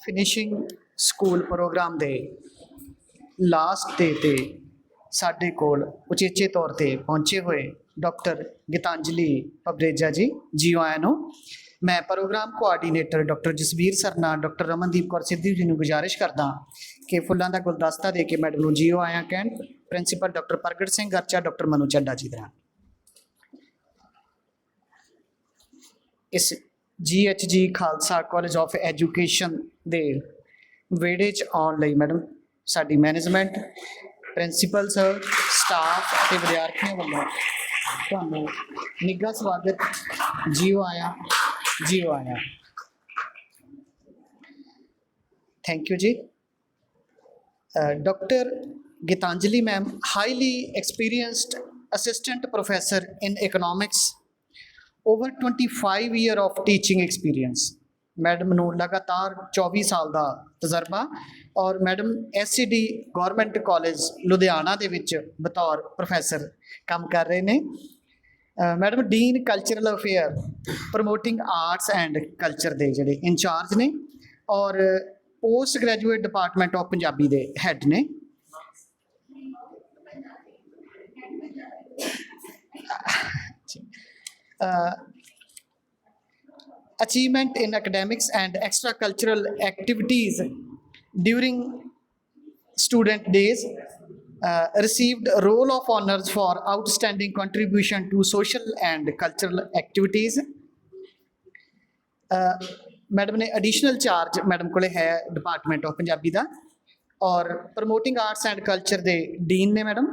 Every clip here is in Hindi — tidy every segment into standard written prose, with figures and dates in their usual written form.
ਫਿਨਿਸ਼ਿੰਗ ਸਕੂਲ ਪ੍ਰੋਗਰਾਮ ਦੇ ਲਾਸਟ ਡੇ ਤੇ ਸਾਡੇ ਕੋਲ ਉਚੇਚੇ ਤੌਰ ਤੇ ਪਹੁੰਚੇ ਹੋਏ ਡਾਕਟਰ ਗੀਤਾਂਜਲੀ ਪਬਰੇਜਾ ਜੀ ਆਇਆਂ ਨੂੰ ਮੈਂ ਪ੍ਰੋਗਰਾਮ ਕੋਆਰਡੀਨੇਟਰ ਡਾਕਟਰ ਜਸਵੀਰ ਸਰਨਾ ਡਾਕਟਰ ਰਮਨਦੀਪ ਕੌਰ ਸਿੱਧੂ ਜੀ ਨੂੰ ਗੁਜ਼ਾਰਿਸ਼ ਕਰਦਾ ਕਿ ਫੁੱਲਾਂ ਦਾ ਗੁਲਦਸਤਾ ਦੇ ਕੇ ਮੈਡਮ ਨੂੰ ਜੀਓ ਆਇਆਂ ਕਹਿਣ। ਪ੍ਰਿੰਸੀਪਲ ਡਾਕਟਰ ਪ੍ਰਗਟ ਸਿੰਘ ਗਰਚਾ ਡਾਕਟਰ ਮਨੂ ਚੱਡਾ ਜੀ ਦਾ ਇਸ GHG Khalsa college of education ਦੇ ਵਿਹੜੇ 'ਚ ਆਉਣ ਲਈ ਮੈਡਮ ਸਾਡੀ ਮੈਨੇਜਮੈਂਟ ਪ੍ਰਿੰਸੀਪਲ ਸਰ ਸਟਾਫ ਅਤੇ ਵਿਦਿਆਰਥੀਆਂ ਵੱਲੋਂ ਤੁਹਾਨੂੰ ਨਿੱਘਾ ਸਵਾਗਤ। ਜੀਓ ਆਇਆਂ ਜੀਓ ਆਇਆਂ। ਥੈਂਕ ਯੂ ਜੀ। Doctor Gitanjali ma'am, highly experienced assistant professor in economics, over 25 year of teaching experience. Madam ਨੂੰ ਲਗਾਤਾਰ 24 ਸਾਲ ਦਾ ਤਜਰਬਾ ਔਰ madam SCD government college Ludhiana ਦੇ ਵਿੱਚ ਬਤੌਰ ਪ੍ਰੋਫੈਸਰ ਕੰਮ ਕਰ ਰਹੇ ਨੇ। Madam dean cultural affair promoting arts and culture ਦੇ ਜਿਹੜੇ ਇੰਚਾਰਜ ਨੇ ਔਰ post graduate department of Punjabi ਦੇ ਹੈੱਡ ਨੇ। Achievement in academics and extracurricular activities during student days, received Roll of Honors for outstanding contribution to social and cultural activities. Madam ने एडिशनल चार्ज मैडम को है डिपार्टमेंट ऑफ पंजाबी का और प्रमोटिंग आर्ट्स एंड कल्चर के डीन ने madam.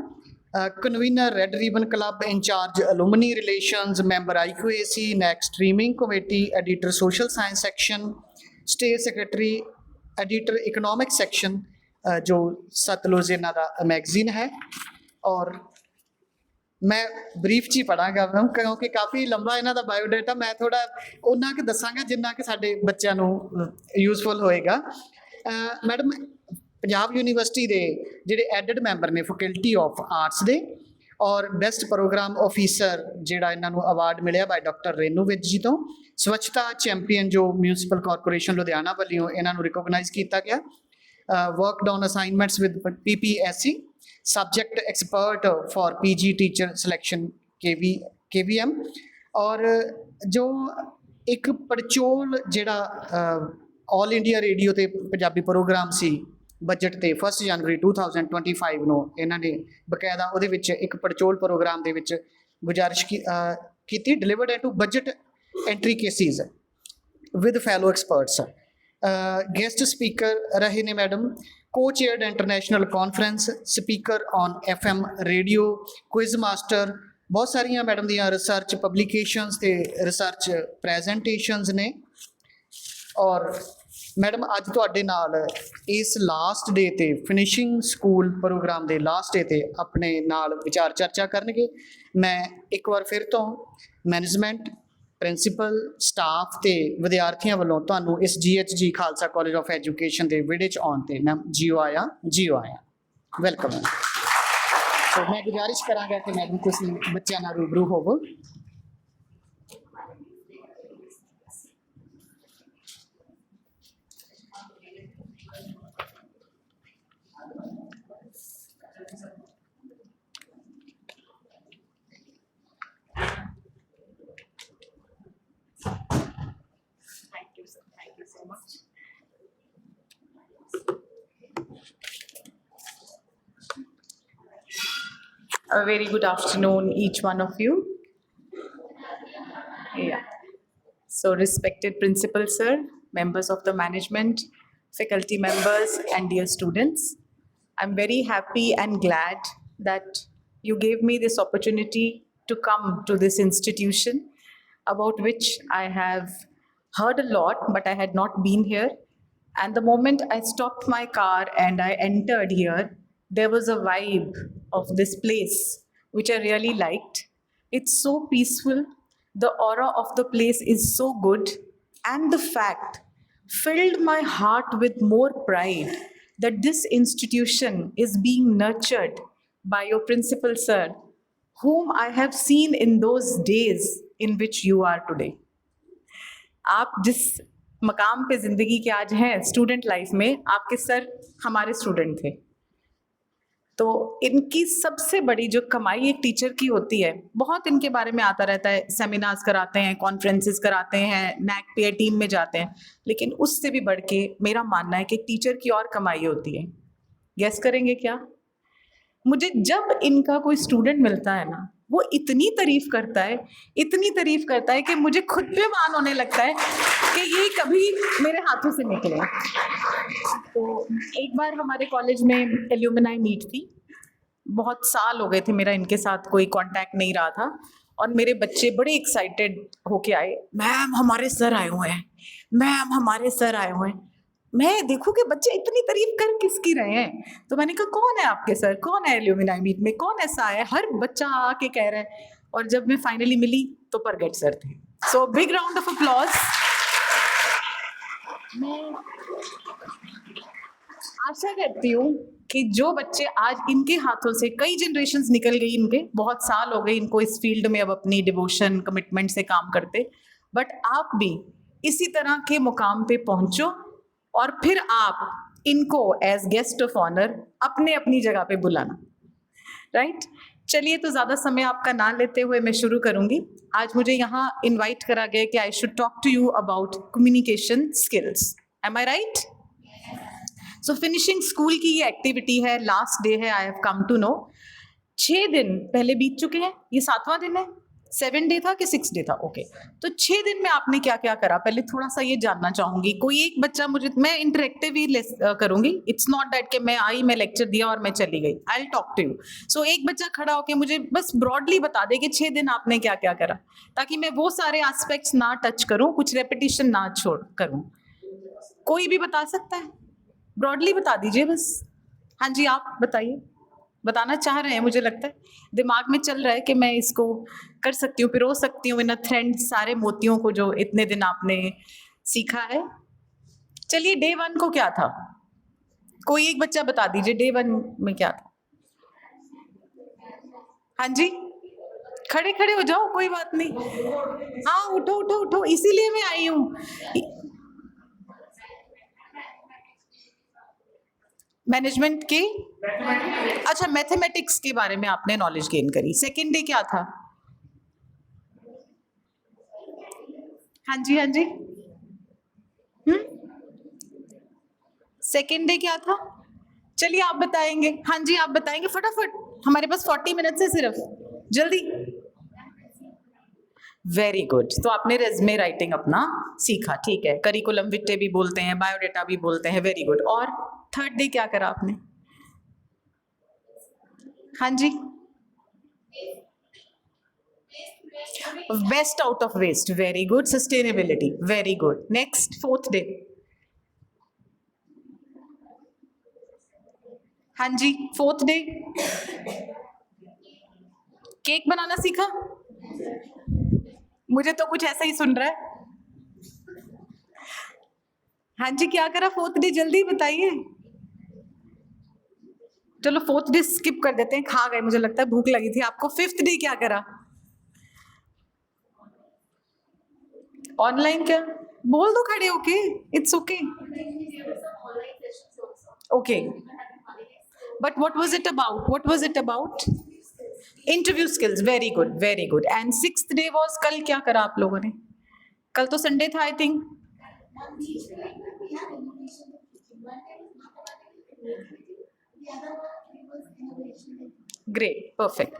Convener red ribbon club in charge alumni relations member IQAC next streaming committee editor social science section state secretary editor economic section जो सतलुज इन्हां दा मैगजीन है। और मैं ब्रीफ च ही पढ़ांगा मैम क्योंकि काफ़ी लंबा इन्हां दा बायोडाटा मैं थोड़ा उन्ना क दसांगा जिन्ना कि साडे बच्चों नूं यूजफुल होएगा। मैडम पंजाब यूनीवर्सिटी के जिहड़े एडिड मैंबर ने फैकल्टी ऑफ आर्ट्स दे और बेस्ट प्रोग्राम ऑफिसर जिहड़ा इन्हां नूं अवार्ड मिलिया बाय डॉक्टर रेनू विज जी तो स्वच्छता चैंपीयन जो म्यूनसिपल कॉरपोरेशन लुधियाना वालों इन्हां नूं रिकॉगनाइज किया गया। Worked on assignments with PPSC subject expert for PG teacher selection KVM और जो एक पड़चोल जिहड़ा ऑल इंडिया रेडियो ते पंजाबी प्रोग्राम सी बजट ते 1 जनवरी 2025 ਨੂੰ ਇਹਨਾਂ ਨੇ ਬਕਾਇਦਾ ਉਹਦੇ ਵਿੱਚ ਇੱਕ ਪੜਚੋਲ ਪ੍ਰੋਗਰਾਮ ਦੇ ਵਿੱਚ ਗੁਜ਼ਾਰਿਸ਼ ਕੀਤੀ delivered into budget entry cases with fellow experts. Guest speaker ਰਹੇ ਨੇ madam co-chaired international conference speaker on FM radio quiz master ਬਹੁਤ ਸਾਰੀਆਂ ਮੈਡਮ ਦੀਆਂ ਰਿਸਰਚ ਪਬਲੀਕੇਸ਼ਨਸ ਤੇ ਰਿਸਰਚ ਪ੍ਰੈਜੈਂਟੇਸ਼ਨਸ ਨੇ। ਔਰ मैडम अज तुहाडे नाल इस लास्ट डे ते फिनिशिंग स्कूल प्रोग्राम के लास्ट डे ते अपने नाल विचार चर्चा करनगे। मैं एक बार फिर तो मैनेजमेंट प्रिंसीपल स्टाफ ते विद्यार्थियों वालों तुहानूं इस GHG Khalsa college of education के विहड़े च आउण ते मैम जीओ आया वेलकम। तो मैं गुजारिश करांगा कि मैडम तुसीं बच्चों नाल रूबरू होवो। A very good afternoon, each one of you. Yeah. So, respected principal sir, members of the management, faculty members, and dear students, I'm very happy and glad that you gave me this opportunity to come to this institution, about which I have heard a lot, but I had not been here. And the moment I stopped my car and I entered here, there was a vibe of this place which I really liked. It's so peaceful. The aura of the place is so good. And the fact filled my heart with more pride that this institution is being nurtured by your principal sir, whom I have seen in those days in which you are today. आप जिस मकाम पे ज़िंदगी के आज हैं स्टूडेंट लाइफ में, आपके सर हमारे स्टूडेंट थे। तो इनकी सबसे बड़ी जो कमाई एक टीचर की होती है, बहुत इनके बारे में आता रहता है, सेमिनार्स कराते हैं, कॉन्फ्रेंसेस कराते हैं, नैक पे टीम में जाते हैं, लेकिन उससे भी बढ़ के मेरा मानना है कि एक टीचर की और कमाई होती है। गेस करेंगे क्या? मुझे जब इनका कोई स्टूडेंट मिलता है ना, वो इतनी तारीफ करता है, इतनी तारीफ करता है कि मुझे खुद पे मान होने लगता है कि ये कभी मेरे हाथों से निकले। तो एक बार हमारे कॉलेज में एल्यूमिनाई मीट थी, बहुत साल हो गए थे मेरा इनके साथ कोई कांटेक्ट नहीं रहा था, और मेरे बच्चे बड़े एक्साइटेड होके आए, मैम हमारे सर आए हुए हैं, मैम हमारे सर आए हुए हैं। मैं देखूं कि बच्चे इतनी तारीफ कर किसकी रहे हैं, तो मैंने कहा कौन है आपके सर, कौन है एल्यूमिनाई मीट में, कौन ऐसा है, हर बच्चा आके कह रहा है। और जब मैं फाइनली मिली तो परगट सर थे। सो बिग राउंड ऑफ अप्लॉज। मैं आशा करती हूँ कि जो बच्चे आज इनके हाथों से, कई जनरेशन्स निकल गई इनके, बहुत साल हो गए इनको इस फील्ड में अब अपनी डिवोशन कमिटमेंट से काम करते, बट आप भी इसी तरह के मुकाम पे पहुंचो और फिर आप इनको एज गेस्ट ऑफ ऑनर अपने अपनी जगह पे बुलाना, राइट? चलिए, तो ज़्यादा समय आपका ना लेते हुए मैं शुरू करूंगी। आज मुझे यहाँ इनवाइट करा गया कि I should talk to you about communication skills. Am I right? So finishing school की ये एक्टिविटी है, लास्ट डे है, I have come to know. 6 दिन पहले बीत चुके हैं, ये 7वां दिन है। 7 डे था कि 6 डे था? ओके। तो 6 दिन में आपने क्या क्या करा, पहले थोड़ा सा ये जानना चाहूंगी। कोई एक बच्चा मुझे, मैं इंटरेक्टिव ही करूंगी, इट्स नॉट दैट कि मैं आई, मैं लेक्चर दिया और मैं चली गई। I will talk to you. So एक बच्चा खड़ा होकर मुझे बस ब्रॉडली बता दे कि 6 दिन आपने क्या क्या करा, ताकि मैं वो सारे एस्पेक्ट्स ना टच करूं, कुछ रेपिटेशन ना छोड़ करूं। कोई भी बता सकता है? ब्रॉडली बता दीजिए बस। हाँ जी, आप बताइए। बताना चाह रहे हैं, मुझे लगता है दिमाग में चल रहा है कि मैं इसको कर सकती हूँ, पिरो सकती हूँ इन अ थ्रेड, सारे मोतियों को जो इतने दिन आपने सीखा है। चलिए, डे 1 को क्या था? कोई एक बच्चा बता दीजिए, डे 1 में क्या था? हाँ जी, खड़े खड़े हो जाओ, कोई बात नहीं। हाँ, उठो उठो उठो, इसीलिए मैं आई हूँ। मैनेजमेंट के, अच्छा, मैथमेटिक्स के बारे में आपने नॉलेज गेन करी। सेकेंड डे क्या था? हाँ जी, हाँ जी। सेकेंड डे क्या था? चलिए, आप बताएंगे। हाँ जी, आप बताएंगे फटाफट, हमारे पास 40 मिनट्स है सिर्फ, जल्दी। Very good. तो आपने रेज्यूमे राइटिंग अपना सीखा, ठीक है। करिकुलम विटे भी बोलते हैं, बायोडेटा भी बोलते हैं, वेरी गुड। और थर्ड डे क्या करा आपने? हाँ जी, best out of waste, very good. Sustainability, very good. Next, fourth day. हाँ जी, फोर्थ डे केक बनाना सीखा? मुझे तो कुछ ऐसा ही सुन रहा है। हाँ जी, क्या करा फोर्थ डे, जल्दी बताइए। चलो, फोर्थ डे स्किप कर देते हैं, खा गए, मुझे लगता है भूख लगी थी आपको। फिफ्थ डे क्या करा? ऑनलाइन क्या? बोल दो खड़े होके, it's okay. Okay, but what was it about? What was it about? Interview skills, very good, very good. And sixth day was, कल क्या करा आप लोगों ने? कल तो संडे था, I think. Great, perfect.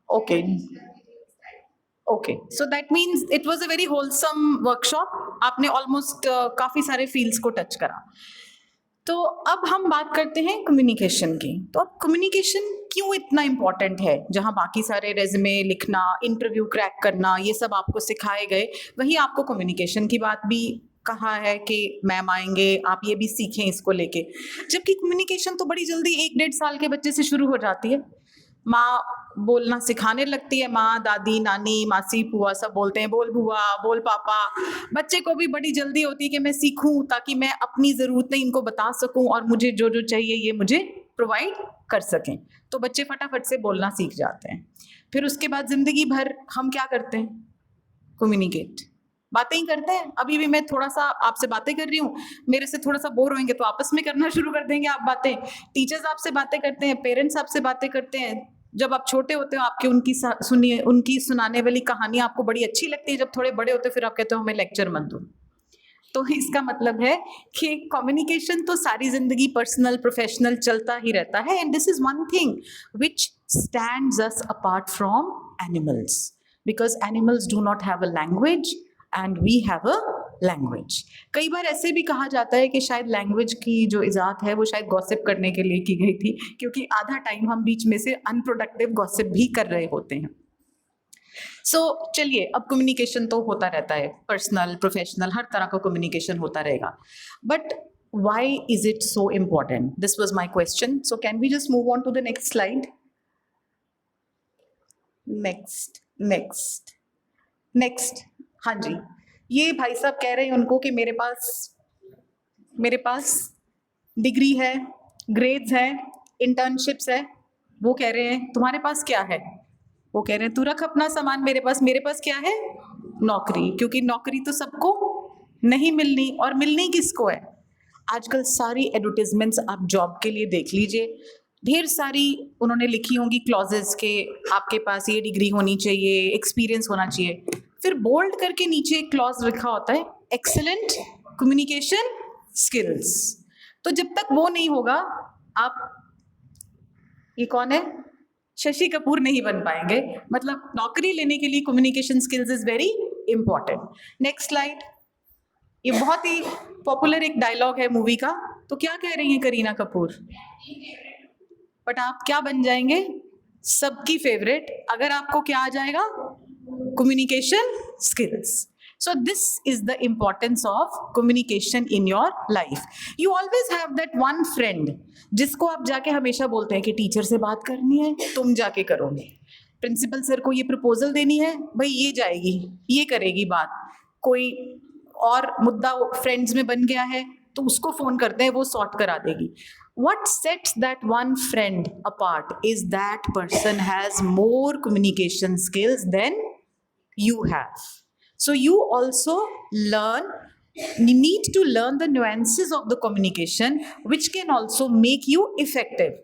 Okay okay, so that means it was a very wholesome workshop. आपने ऑलमोस्ट काफी सारे फील्ड्स को टच करा। तो अब हम बात करते हैं कम्युनिकेशन की। तो अब कम्युनिकेशन क्यों इतना इम्पोर्टेंट है? जहां बाकी सारे रेज्यूमे लिखना, इंटरव्यू क्रैक करना, ये सब आपको सिखाए गए, वहीं आपको कम्युनिकेशन की बात भी कहा है कि मैम आएंगे, आप ये भी सीखें इसको लेके। जबकि कम्युनिकेशन तो बड़ी जल्दी 1-1.5 साल के बच्चे से शुरू हो जाती है। माँ बोलना सिखाने लगती है, माँ, दादी, नानी, मासी, पुआ सब बोलते हैं, बोल बुआ, बोल पापा। बच्चे को भी बड़ी जल्दी होती है कि मैं सीखूं, ताकि मैं अपनी ज़रूरतें इनको बता सकूं और मुझे जो जो चाहिए ये मुझे प्रोवाइड कर सकें। तो बच्चे फटाफट से बोलना सीख जाते हैं। फिर उसके बाद ज़िंदगी भर हम क्या करते हैं? कम्युनिकेट। बातें ही करते हैं। अभी भी मैं थोड़ा सा आपसे बातें कर रही हूँ, मेरे से थोड़ा सा बोर होंगे तो आपस में करना शुरू कर देंगे आप बातें। टीचर्स आपसे बातें करते हैं, पेरेंट्स आपसे बातें करते हैं। जब आप छोटे होते हो आपकी सुनिए उनकी सुनाने वाली कहानी आपको बड़ी अच्छी लगती है, जब थोड़े बड़े होते हो फिर आप कहते हो हमें लेक्चर मत दो। तो इसका मतलब है कि कम्युनिकेशन तो सारी जिंदगी पर्सनल प्रोफेशनल चलता ही रहता है, and this is one thing which stands us apart from animals, because animals do not have a language and we have a language. कई बार ऐसे भी कहा जाता है कि शायद लैंग्वेज की जो इजाद है वो शायद गॉसिप करने के लिए की गई थी, क्योंकि आधा टाइम हम बीच में से अनप्रोडक्टिव गॉसिप भी कर रहे होते हैं। सो चलिए, अब कम्युनिकेशन तो होता रहता है, पर्सनल प्रोफेशनल हर तरह का कम्युनिकेशन होता रहेगा, but why is it so important? This was my question. So can we just move on to the next slide? Next. हाँ जी, ये भाई साहब कह रहे हैं उनको कि मेरे पास डिग्री है, ग्रेड्स है, इंटर्नशिप्स है। वो कह रहे हैं तुम्हारे पास क्या है? वो कह रहे हैं तू रख अपना सामान, मेरे पास क्या है? नौकरी। क्योंकि नौकरी तो सबको नहीं मिलनी, और मिलनी किसको है? आजकल सारी एडवर्टीजमेंट्स आप जॉब के लिए देख लीजिए, ढेर सारी उन्होंने लिखी होंगी क्लॉजेस के आपके पास ये डिग्री होनी चाहिए, एक्सपीरियंस होना चाहिए, फिर बोल्ड करके नीचे एक क्लॉज लिखा होता है एक्सीलेंट कम्युनिकेशन स्किल्स। तो जब तक वो नहीं होगा आप, ये कौन है, शशि कपूर नहीं बन पाएंगे। मतलब नौकरी लेने के लिए communication skills is very important. Next slide. ये बहुत ही पॉपुलर एक डायलॉग है मूवी का, तो क्या कह रही हैं करीना कपूर? बट आप क्या बन जाएंगे? सबकी फेवरेट, अगर आपको क्या आ जाएगा? Communication skills. So this is the importance of communication in your life. You always have that one friend जिसको आप जाके हमेशा बोलते हैं कि टीचर से बात करनी है, तुम जाके करोगे। प्रिंसिपल सर को ये प्रपोजल देनी है, भाई ये जाएगी, ये करेगी बात। कोई और मुद्दा फ्रेंड्स में बन गया है तो उसको फोन करते हैं, वो सॉर्ट करा देगी। What sets that one friend apart is that person has more communication skills than you have. So you also need to learn the nuances of the communication, which can also make you effective.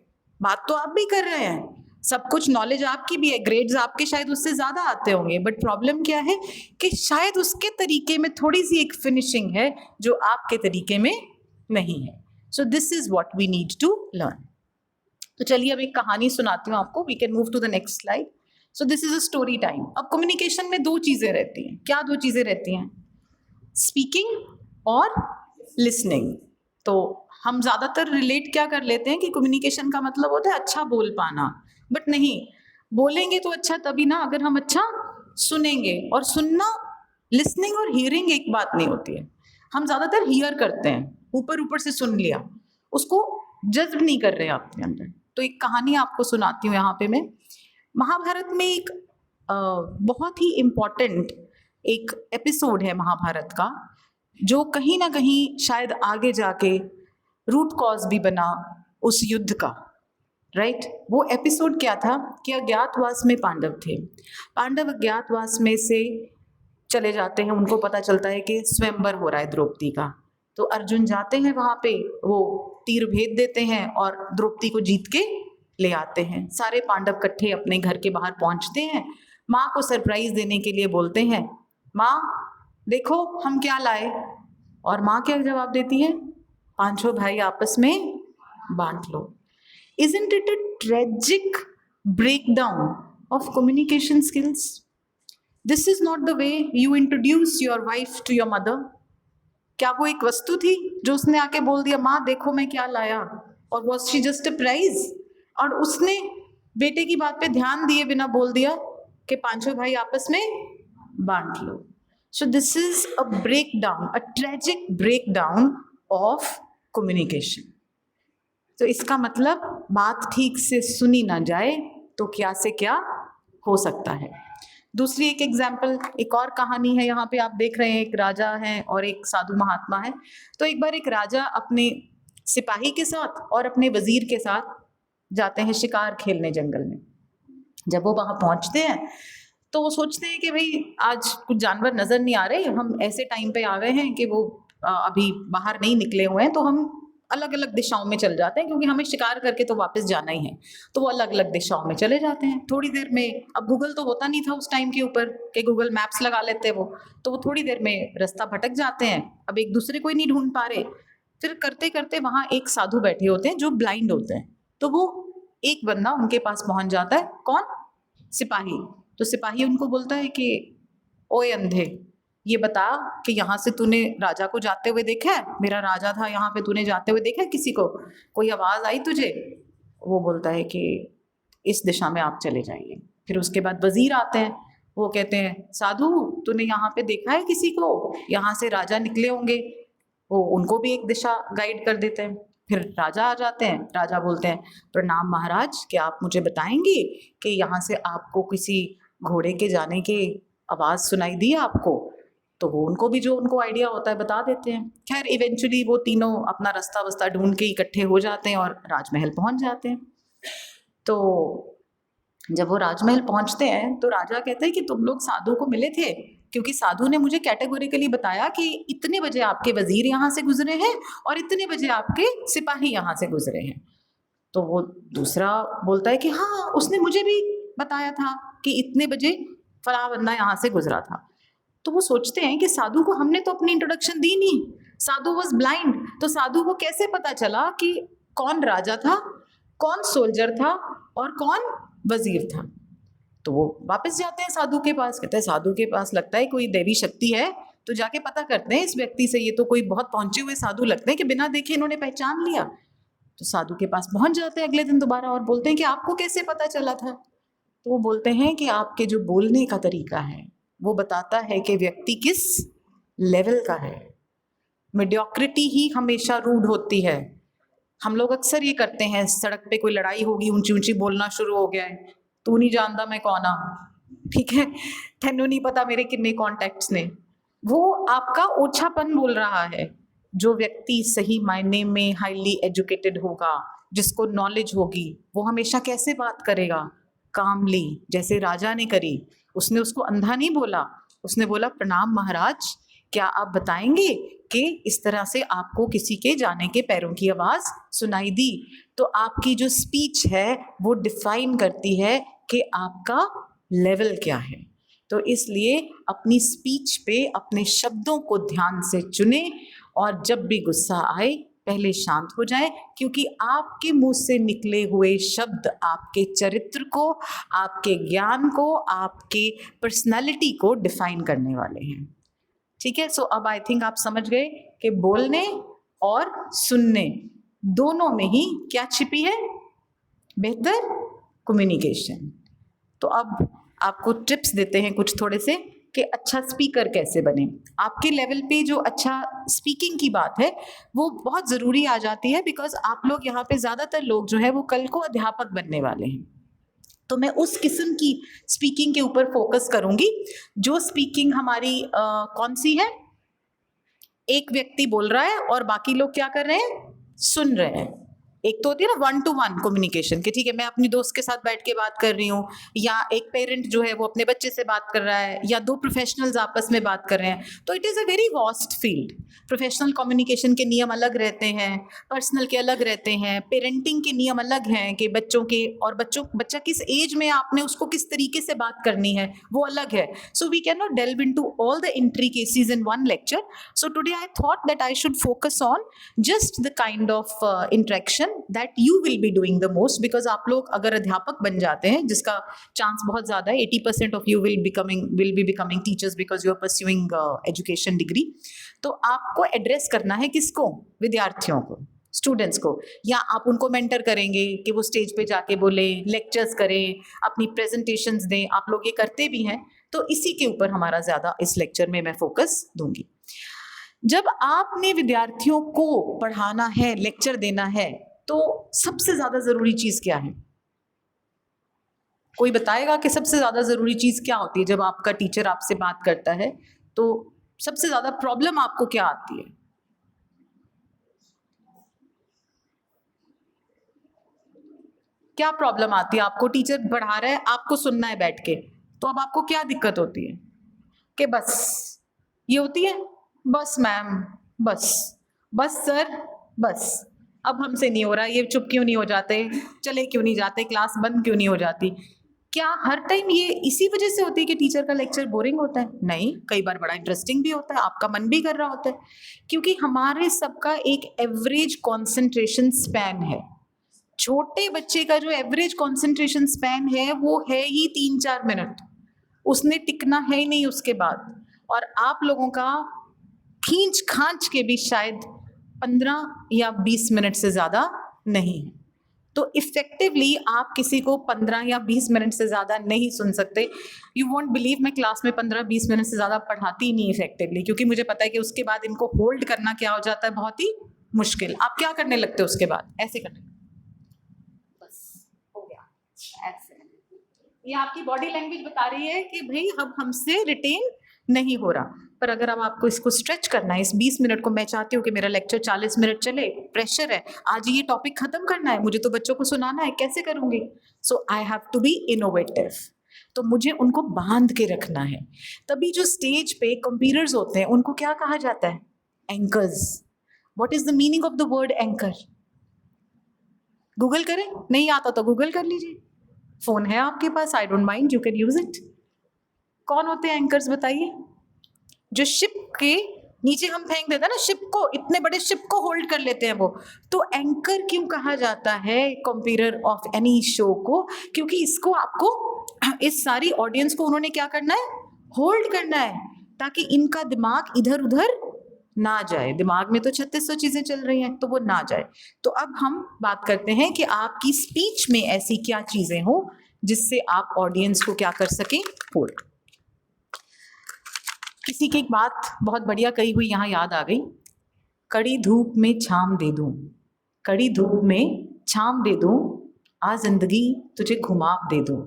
बात तो आप भी कर रहे हैं, सब कुछ नॉलेज आपकी भी है, ग्रेड्स आपके शायद उससे ज्यादा आते होंगे, बट प्रॉब्लम क्या है कि शायद उसके तरीके में थोड़ी सी एक फिनिशिंग है जो आपके तरीके में नहीं है। So this is what we need to learn. तो चलिए अब एक कहानी सुनाती हूँ आपको। We can move to the next slide. So this is a story time. अब कम्युनिकेशन में दो चीजें रहती हैं। क्या दो चीजें रहती हैं? स्पीकिंग और लिसनिंग। तो हम ज्यादातर रिलेट क्या कर लेते हैं कि कम्युनिकेशन का मतलब होता है अच्छा बोल पाना, बट नहीं, बोलेंगे तो अच्छा तभी ना अगर हम अच्छा सुनेंगे। और सुनना, लिसनिंग और हियरिंग एक बात नहीं होती है। हम ज्यादातर हियर करते हैं, ऊपर ऊपर से सुन लिया, उसको जज्ब नहीं कर रहे हैं आपके अंदर। तो एक कहानी आपको सुनाती हूँ यहाँ पे मैं। महाभारत में एक बहुत ही इम्पॉर्टेंट एक एपिसोड है महाभारत का, जो कहीं ना कहीं शायद आगे जाके रूट कॉज भी बना उस युद्ध का, राइट? वो एपिसोड क्या था कि अज्ञातवास में पांडव थे। पांडव अज्ञातवास में से चले जाते हैं, उनको पता चलता है कि स्वयंवर हो रहा है द्रौपदी का। तो अर्जुन जाते हैं वहाँ पे, वो तीर भेद देते हैं और द्रौपदी को जीत के ले आते हैं। सारे पांडव इकट्ठे अपने घर के बाहर पहुंचते हैं, माँ को सरप्राइज देने के लिए बोलते हैं, माँ देखो हम क्या लाए। और माँ क्या जवाब देती है? पांचों भाई आपस में बांट लो। Isn't it a tragic breakdown of communication skills? This is not the way you introduce your wife to your mother. क्या वो एक वस्तु थी जो उसने आके बोल दिया माँ देखो मैं क्या लाया, और was she just a prize? और उसने बेटे की बात पे ध्यान दिए बिना बोल दिया कि पांचों भाई आपस में बांट लो। So this is a breakdown, a tragic breakdown of communication. तो इसका मतलब बात ठीक से सुनी ना जाए तो क्या से क्या हो सकता है। दूसरी एक एग्जाम्पल, एक और कहानी है। यहाँ पे आप देख रहे हैं एक राजा है और एक साधु महात्मा है। तो एक बार एक राजा अपने सिपाही के साथ और अपने वजीर के साथ जाते हैं शिकार खेलने जंगल में। जब वो वहाँ पहुँचते हैं तो वो सोचते हैं कि भाई आज कुछ जानवर नजर नहीं आ रहे, हम ऐसे टाइम पे आ गए हैं कि वो अभी बाहर नहीं निकले हुए हैं, तो हम अलग अलग दिशाओं में चल जाते हैं क्योंकि हमें शिकार करके तो वापस जाना ही है। तो वो अलग अलग दिशाओं में चले जाते हैं थोड़ी देर में। अब गूगल तो होता नहीं था उस टाइम के ऊपर कि गूगल मैप्स लगा लेते वो, तो वो थोड़ी देर में रास्ता भटक जाते हैं, अब एक दूसरे को ही नहीं ढूंढ पा रहे। फिर करते करते वहां एक साधु बैठे होते हैं जो ब्लाइंड होते हैं, तो वो एक बंदा उनके पास पहुंच जाता है। कौन? सिपाही। तो सिपाही उनको बोलता है कि ओए अंधे, ये बता कि यहाँ से तूने राजा को जाते हुए देखा है? मेरा राजा था यहाँ पे, तूने जाते हुए देखा है किसी को? कोई आवाज आई तुझे? वो बोलता है कि इस दिशा में आप चले जाइए। फिर उसके बाद वजीर आते हैं, वो कहते हैं साधु तूने यहाँ पे देखा है किसी को? यहाँ से राजा निकले होंगे। वो उनको भी एक दिशा गाइड कर देते हैं। फिर राजा आ जाते हैं, राजा बोलते हैं प्रणाम महाराज, क्या आप मुझे बताएंगे कि यहाँ से आपको किसी घोड़े के जाने की आवाज सुनाई दी आपको? तो वो उनको भी जो उनको आइडिया होता है बता देते हैं। खैर इवेंचुअली वो तीनों अपना रास्ता वस्ता ढूंढ के इकट्ठे हो जाते हैं और राजमहल पहुंच जाते हैं। तो जब वो राजमहल पहुंचते हैं तो राजा कहते हैं कि तुम लोग साधु को मिले थे, क्योंकि साधु ने मुझे कैटेगोरिकली बताया कि इतने बजे आपके वजीर यहाँ से गुजरे हैं और इतने बजे आपके सिपाही यहाँ से गुजरे हैं। तो वो दूसरा बोलता है कि हाँ उसने मुझे भी बताया था कि इतने बजे फला बंदा यहाँ से गुजरा था। तो वो सोचते हैं कि साधु को हमने तो अपनी इंट्रोडक्शन दी नहीं, साधु वॉज ब्लाइंड, तो साधु को कैसे पता चला कि कौन राजा था, कौन सोल्जर था और कौन वजीर था? तो वो वापस जाते हैं साधु के पास, कहते हैं साधु के पास लगता है कोई देवी शक्ति है, तो जाके पता करते हैं इस व्यक्ति से, ये तो कोई बहुत पहुंचे हुए साधु लगते हैं कि बिना देखे इन्होंने पहचान लिया। तो साधु के पास पहुंच जाते हैं अगले दिन दोबारा और बोलते हैं कि आपको कैसे पता चला था? तो वो बोलते हैं कि आपके जो बोलने का तरीका है वो बताता है कि व्यक्ति किस लेवल का है। मेडियोक्रिटी ही हमेशा रूड होती है। हम लोग अक्सर ये करते हैं, सड़क पे कोई लड़ाई होगी, ऊंची ऊंची बोलना शुरू हो गया है, तू नहीं जानता मैं कौन आ, ठीक है, तेनू नहीं पता मेरे कितने कॉन्टेक्ट्स ने। वो आपका ओछापन बोल रहा है। जो व्यक्ति सही मायने में हाईली एजुकेटेड होगा, जिसको नॉलेज होगी, वो हमेशा कैसे बात करेगा? कामली, जैसे राजा ने करी। उसने उसको अंधा नहीं बोला, उसने बोला प्रणाम महाराज, क्या आप बताएंगे कि इस तरह से आपको किसी के जाने के पैरों की आवाज सुनाई दी? तो आपकी जो स्पीच है वो डिफाइन करती है कि आपका लेवल क्या है। तो इसलिए अपनी स्पीच पे अपने शब्दों को ध्यान से चुने और जब भी गुस्सा आए पहले शांत हो जाए, क्योंकि आपके मुंह से निकले हुए शब्द आपके चरित्र को, आपके ज्ञान को, आपके पर्सनालिटी को डिफाइन करने वाले हैं। ठीक है, सो अब आई थिंक आप समझ गए कि बोलने और सुनने दोनों में ही क्या छिपी है? बेहतर कम्युनिकेशन। तो अब आपको टिप्स देते हैं कुछ थोड़े से कि अच्छा स्पीकर कैसे बने। आपके लेवल पे जो अच्छा स्पीकिंग की बात है वो बहुत ज़रूरी आ जाती है, बिकॉज आप लोग यहाँ पे ज़्यादातर लोग जो है वो कल को अध्यापक बनने वाले हैं। तो मैं उस किस्म की स्पीकिंग के ऊपर फोकस करूंगी जो स्पीकिंग हमारी कौन सी है? एक व्यक्ति बोल रहा है और बाकी लोग क्या कर रहे हैं? सुन रहे हैं। एक तो होती है ना 1-to-1 कम्युनिकेशन, कि ठीक है मैं अपनी दोस्त के साथ बैठ के बात कर रही हूँ, या एक पेरेंट जो है वो अपने बच्चे से बात कर रहा है, या दो प्रोफेशनल्स आपस में बात कर रहे हैं। तो it is a very vast field. Professional communication के नियम अलग रहते हैं, पर्सनल के अलग रहते हैं, पेरेंटिंग के नियम अलग हैं कि बच्चों के, और बच्चा किस एज में आपने उसको किस तरीके से बात करनी है वो अलग है। So we can not delve into all the intricacies in one lecture. So today I thought that I should focus on just the kind of interaction that you will be doing the most, because आप लोग अगर अध्यापक बन जाते हैं, जिसका चांस बहुत ज़्यादा है, 80% of you will be becoming teachers because you are pursuing education degree. तो आपको एड्रेस करना है किसको? विद्यार्थियों को, स्टूडेंट्स को, या आप उनको मेंटर करेंगे कि वो स्टेज पे जाके बोले, लेक्चर्स करें, अपनी प्रेजेंटेशंस दें। आप लोग ये करते भी हैं, तो इसी के ऊपर हमारा ज़्यादा इस लेक्चर में मैं फोकस दूंगी। जब आपने विद्यार्थियों को पढ़ाना है, लेक्चर देना है, तो सबसे ज़्यादा ज़रूरी चीज़ क्या है? कोई बताएगा कि सबसे ज़्यादा ज़रूरी चीज़ क्या होती है? जब आपका टीचर आपसे बात करता है तो सबसे ज़्यादा प्रॉब्लम आपको क्या आती है? क्या प्रॉब्लम आती है आपको? टीचर पढ़ा रहा है, आपको सुनना है बैठ के, तो अब आपको क्या दिक्कत होती है कि बस ये होती है, बस मैम, बस, बस सर, बस, अब हमसे नहीं हो रहा, ये चुप क्यों नहीं हो जाते, चले क्यों नहीं जाते, क्लास बंद क्यों नहीं हो जाती? क्या हर टाइम ये इसी वजह से होती है कि टीचर का लेक्चर बोरिंग होता है? नहीं, कई बार बड़ा इंटरेस्टिंग भी होता है, आपका मन भी कर रहा होता है, क्योंकि हमारे सबका एक एवरेज कंसंट्रेशन स्पैन है। छोटे बच्चे का जो एवरेज कंसंट्रेशन स्पैन है वो है ही 3-4 मिनट, उसने टिकना है ही नहीं उसके बाद। और आप लोगों का खींच खांच के भी शायद 15 या 20 मिनट से ज़्यादा नहीं है। तो इफेक्टिवली आप किसी को 15 या 20 मिनट से ज़्यादा नहीं सुन सकते। यू वॉन्ट बिलीव, मैं क्लास में 15-20 मिनट से ज़्यादा पढ़ाती ही नहीं इफेक्टिवली, क्योंकि मुझे पता है कि उसके बाद इनको होल्ड करना क्या हो जाता है, बहुत ही मुश्किल। आप क्या करने लगते हो उसके बाद? ऐसे करने, बस हो गया, ऐसे। ये आपकी बॉडी लैंग्वेज बता रही है कि भाई अब हमसे रिटेन नहीं हो रहा। पर अगर अब आपको इसको स्ट्रेच करना है, इस 20 मिनट को, मैं चाहती हूँ कि मेरा लेक्चर 40 मिनट चले, प्रेशर है, आज ये टॉपिक खत्म करना है, मुझे तो बच्चों को सुनाना है, कैसे करूँगी? So I have to be innovative, तो मुझे उनको बांध के रखना है। तभी जो स्टेज पे कंपीटर्स होते हैं उनको क्या कहा जाता है? Anchors. What is the meaning of the word anchor? Google करें, नहीं आता तो गूगल कर लीजिए, फोन है आपके पास, I don't mind, you can use it. कौन होते हैं एंकर्स बताइए? जो शिप के नीचे हम फेंक देते हैं ना, शिप को, इतने बड़े शिप को होल्ड कर लेते हैं वो। तो एंकर क्यों कहा जाता है कंपीटर ऑफ एनी शो को? क्योंकि इसको आपको, इस सारी ऑडियंस को उन्होंने क्या करना है? होल्ड करना है, ताकि इनका दिमाग इधर उधर ना जाए। दिमाग में तो 3600 चीजें चल रही हैं, तो वो ना जाए। तो अब हम बात करते हैं कि आपकी स्पीच में ऐसी क्या चीजें हो जिससे आप ऑडियंस को क्या कर सकें? होल्ड। किसी की एक बात बहुत बढ़िया कही हुई यहाँ याद आ गई, कड़ी धूप में छाम दे दूं, कड़ी धूप में छाम दे दूं, आ जिंदगी तुझे घुमाव दे दूं,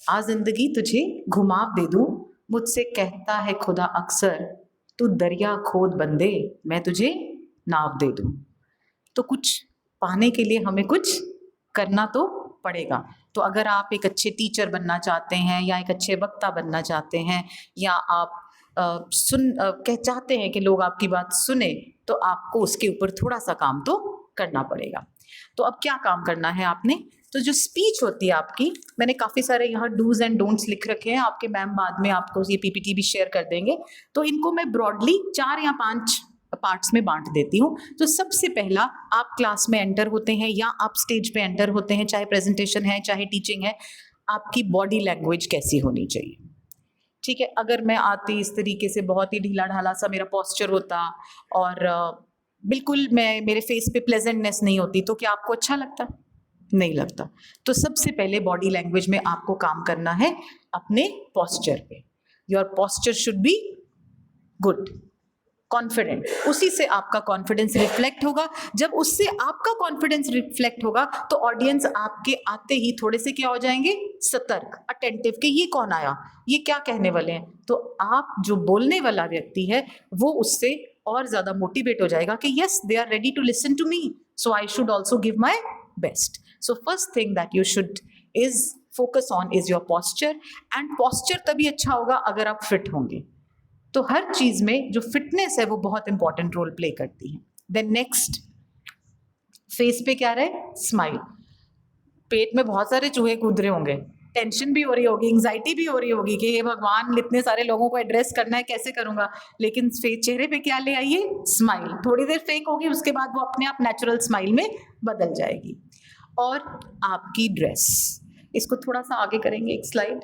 आ जिंदगी तुझे घुमाव दे दूं, मुझसे कहता है खुदा अक्सर, तू दरिया खोद बंदे, मैं तुझे नाव दे दूं। तो कुछ पाने के लिए हमें कुछ करना तो पड़ेगा। तो अगर आप एक अच्छे टीचर बनना चाहते हैं, या एक अच्छे वक्ता बनना चाहते हैं, या आप चाहते हैं कि लोग आपकी बात सुने, तो आपको उसके ऊपर थोड़ा सा काम तो करना पड़ेगा। तो अब क्या काम करना है आपने? तो जो स्पीच होती है आपकी, मैंने काफ़ी सारे यहाँ डूज एंड डोंट्स लिख रखे हैं, आपके मैम बाद में आपको ये पीपीटी भी शेयर कर देंगे। तो इनको मैं ब्रॉडली 4 या 5 पार्ट्स में बांट देती हूँ। तो सबसे पहला, आप क्लास में एंटर होते हैं या आप स्टेज पे एंटर होते हैं, चाहे प्रेजेंटेशन है चाहे टीचिंग है, आपकी बॉडी लैंग्वेज कैसी होनी चाहिए? ठीक है, अगर मैं आती इस तरीके से बहुत ही ढीला ढाला सा मेरा पॉस्चर होता और बिल्कुल मेरे फेस पे प्लेजेंटनेस नहीं होती, तो क्या आपको अच्छा लगता? नहीं लगता। तो सबसे पहले बॉडी लैंग्वेज में आपको काम करना है अपने पॉस्चर पे। Your posture should be good, confident. उसी से आपका कॉन्फिडेंस रिफ्लेक्ट होगा। जब उससे आपका कॉन्फिडेंस रिफ्लेक्ट होगा तो ऑडियंस आपके आते ही थोड़े से क्या हो जाएंगे? सतर्क, अटेंटिव, कि ये कौन आया, ये क्या कहने वाले हैं। तो आप जो बोलने वाला व्यक्ति है वो उससे और ज्यादा मोटिवेट हो जाएगा कि yes, they are ready to listen to me, so I should also give my best. So first thing that you should is focus on is your posture. And posture तभी अच्छा होगा अगर आप फिट होंगे। तो हर चीज में जो फिटनेस है वो बहुत इंपॉर्टेंट रोल प्ले करती है। देन नेक्स्ट, फेस पे क्या रहे? स्माइल। पेट में बहुत सारे चूहे कूद रहे होंगे, टेंशन भी हो रही होगी, एंग्जाइटी भी हो रही होगी कि हे भगवान, इतने सारे लोगों को एड्रेस करना है, कैसे करूंगा। लेकिन चेहरे पे क्या ले आइए? स्माइल। थोड़ी देर फेक होगी, उसके बाद वो अपने आप नेचुरल स्माइल में बदल जाएगी। और आपकी ड्रेस, इसको थोड़ा सा आगे करेंगे, एक slide.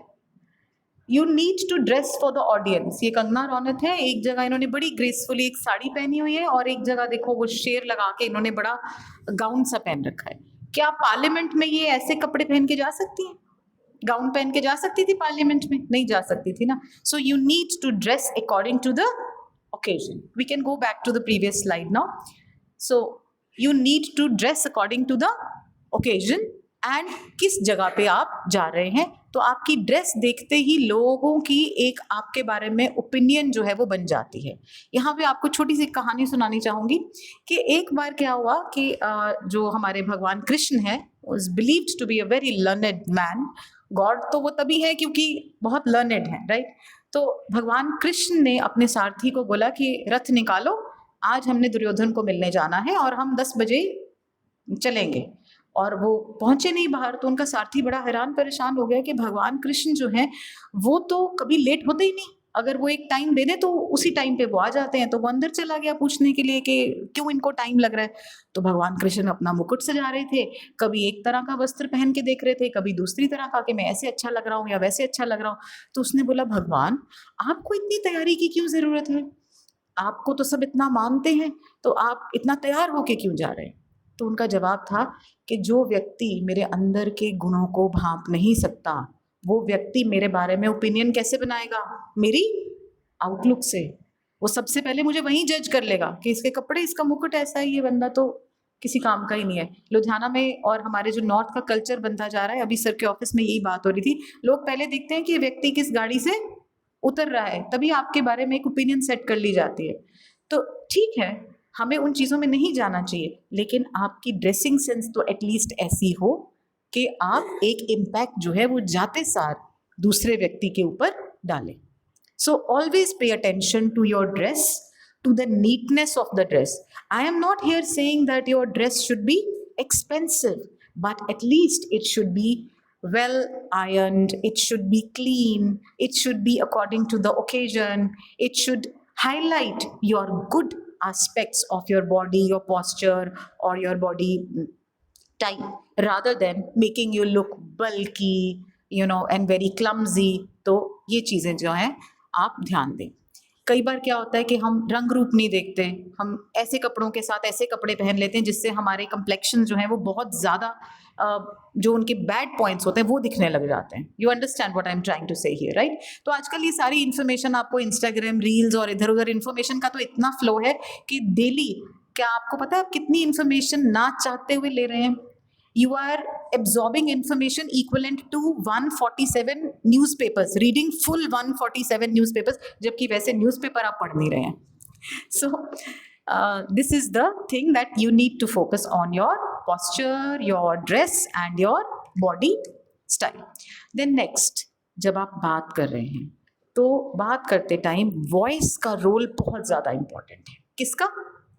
You need to dress for the audience. ये कंगना रनौत है, एक जगह इन्होंने बड़ी ग्रेसफुली एक साड़ी पहनी हुई है और एक जगह देखो वो शेर लगा के इन्होंने बड़ा गाउन सा पहन रखा है। क्या पार्लियामेंट में ये ऐसे कपड़े पहन के जा सकती हैं? गाउन पहन के जा सकती थी पार्लियामेंट में? नहीं जा सकती थी ना। So you need to dress according to the occasion. We can go back to the previous slide now. So you need to dress according to the occasion and किस जगह पे आप जा रहे हैं। तो आपकी ड्रेस देखते ही लोगों की एक आपके बारे में ओपिनियन जो है वो बन जाती है। यहाँ पे आपको छोटी सी कहानी सुनानी चाहूँगी कि एक बार क्या हुआ कि जो हमारे भगवान कृष्ण है was believed to be a very learned man, God तो वो तभी है क्योंकि बहुत लर्नेड है, राइट? तो भगवान कृष्ण ने अपने सारथी को बोला कि रथ निकालो, आज हमने दुर्योधन को मिलने जाना है और हम 10 बजे चलेंगे। और वो पहुंचे नहीं बाहर, तो उनका सारथी बड़ा हैरान परेशान हो गया कि भगवान कृष्ण जो हैं वो तो कभी लेट होते ही नहीं, अगर वो एक टाइम दे दें तो उसी टाइम पे वो आ जाते हैं। तो वो अंदर चला गया पूछने के लिए कि क्यों इनको टाइम लग रहा है। तो भगवान कृष्ण अपना मुकुट सजा रहे थे, कभी एक तरह का वस्त्र पहन के देख रहे थे, कभी दूसरी तरह का कि मैं ऐसे अच्छा लग रहा हूँ या वैसे अच्छा लग रहा हूँ। तो उसने बोला, भगवान आपको इतनी तैयारी की क्यों जरूरत है? आपको तो सब इतना मानते हैं, तो आप इतना तैयार होके क्यों जा रहे हैं? तो उनका जवाब था कि जो व्यक्ति मेरे अंदर के गुणों को भांप नहीं सकता, वो व्यक्ति मेरे बारे में ओपिनियन कैसे बनाएगा? मेरी आउटलुक से। वो सबसे पहले मुझे वहीं जज कर लेगा कि इसके कपड़े, इसका मुकुट ऐसा है, ये बंदा तो किसी काम का ही नहीं है। लुधियाना में और हमारे जो नॉर्थ का कल्चर बनता जा रहा है, अभी सर के ऑफिस में यही बात हो रही थी, लोग पहले देखते हैं कि ये व्यक्ति किस गाड़ी से उतर रहा है, तभी आपके बारे में एक ओपिनियन सेट कर ली जाती है। तो ठीक है, हमें उन चीज़ों में नहीं जाना चाहिए, लेकिन आपकी ड्रेसिंग सेंस तो एटलीस्ट ऐसी हो कि आप एक इम्पैक्ट जो है वो जाते सार दूसरे व्यक्ति के ऊपर डालें। So always pay attention to your dress, to the neatness of the dress. I am not here saying that your dress should be expensive, but at least it should be well ironed, it should be clean, it should be according to the occasion, it should highlight your good aspects of your body, your posture, or your body type, rather than making you look bulky, and very clumsy. तो ये चीज़ें जो हैं आप ध्यान दें। कई बार क्या होता है कि हम रंग रूप नहीं देखते, हम ऐसे कपड़ों के साथ ऐसे कपड़े पहन लेते हैं जिससे हमारे कंप्लेक्शन जो है वो बहुत ज़्यादा जो उनके बैड पॉइंट्स होते हैं वो दिखने लग जाते हैं। You understand what I am trying to say here, right? तो आजकल ये सारी इन्फॉर्मेशन आपको इंस्टाग्राम रील्स और इधर उधर इन्फॉर्मेशन का तो इतना फ्लो है कि डेली, क्या आपको पता है आप कितनी इन्फॉर्मेशन ना चाहते हुए ले रहे हैं? You are absorbing information equivalent to 147 newspapers, reading full 147 newspapers, जबकि वैसे न्यूज़पेपर आप पढ़ नहीं रहे हैं। So this is the thing that you need to focus on your posture, your dress and your body style. Then next, जब आप बात कर रहे हैं तो बात करते टाइम वॉइस का रोल बहुत ज़्यादा इम्पोर्टेंट है। किसका?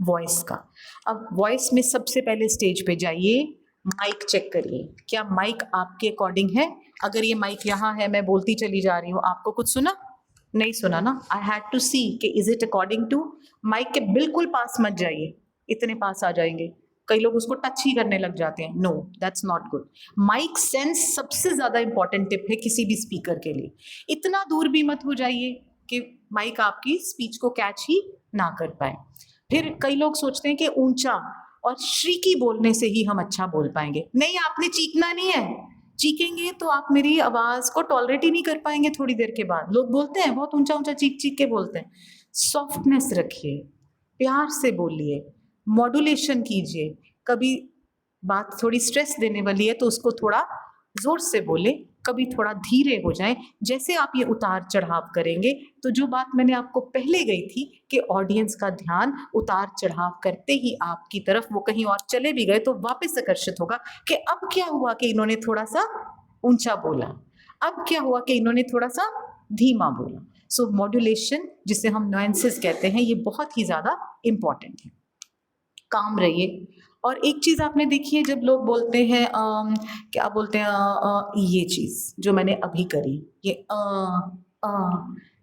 वॉइस का। अब वॉइस में सबसे पहले स्टेज पे जाइए, माइक चेक करिए, क्या माइक आपके अकॉर्डिंग है? अगर ये माइक यहाँ है, मैं बोलती चली जा रही हूँ, आपको कुछ सुना? नहीं सुना ना? आई हैड टू सी कि is it according to. Mic के बिल्कुल पास मत जाइए, इतने पास आ जाएंगे, कई लोग उसको टच ही करने लग जाते हैं। No, that's not good. Mic sense सबसे ज़्यादा इंपॉर्टेंट टिप है किसी भी स्पीकर के लिए। इतना दूर भी मत हो जाइए कि माइक आपकी स्पीच को कैच ही ना कर पाए। फिर कई लोग सोचते हैं कि ऊंचा और श्रीकी बोलने से ही हम अच्छा बोल पाएंगे। नहीं, आपने चीखना नहीं है, चीखेंगे तो आप मेरी आवाज़ को टॉलरेट ही नहीं कर पाएंगे थोड़ी देर के बाद। लोग बोलते हैं बहुत ऊंचा ऊंचा चीख चीख के बोलते हैं। सॉफ्टनेस रखिए, प्यार से बोलिए, मॉड्यूलेशन कीजिए। कभी बात थोड़ी स्ट्रेस देने वाली है तो उसको थोड़ा ज़ोर से बोले, कभी थोड़ा धीरे हो जाए। जैसे आप ये उतार चढ़ाव करेंगे तो जो बात मैंने आपको पहले गई थी कि ऑडियंस का ध्यान उतार चढ़ाव करते ही आपकी तरफ, वो कहीं और चले भी गए तो वापस आकर्षित होगा कि अब क्या हुआ कि इन्होंने थोड़ा सा ऊंचा बोला, अब क्या हुआ कि इन्होंने थोड़ा सा धीमा बोला। सो मॉड्यूलेशन, जिसे हम नुएंसेस कहते हैं, ये बहुत ही ज़्यादा इम्पॉर्टेंट है। काम रहिए। और एक चीज़ आपने देखी है, जब लोग बोलते हैं क्या बोलते हैं, ये चीज़ जो मैंने अभी करी, ये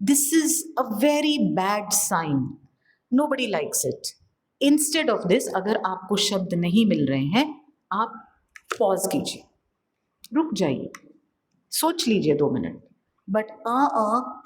this is a very bad sign, nobody likes it. Instead of this, अगर आपको शब्द नहीं मिल रहे हैं, आप पॉज कीजिए, रुक जाइए, सोच लीजिए 2 मिनट। बट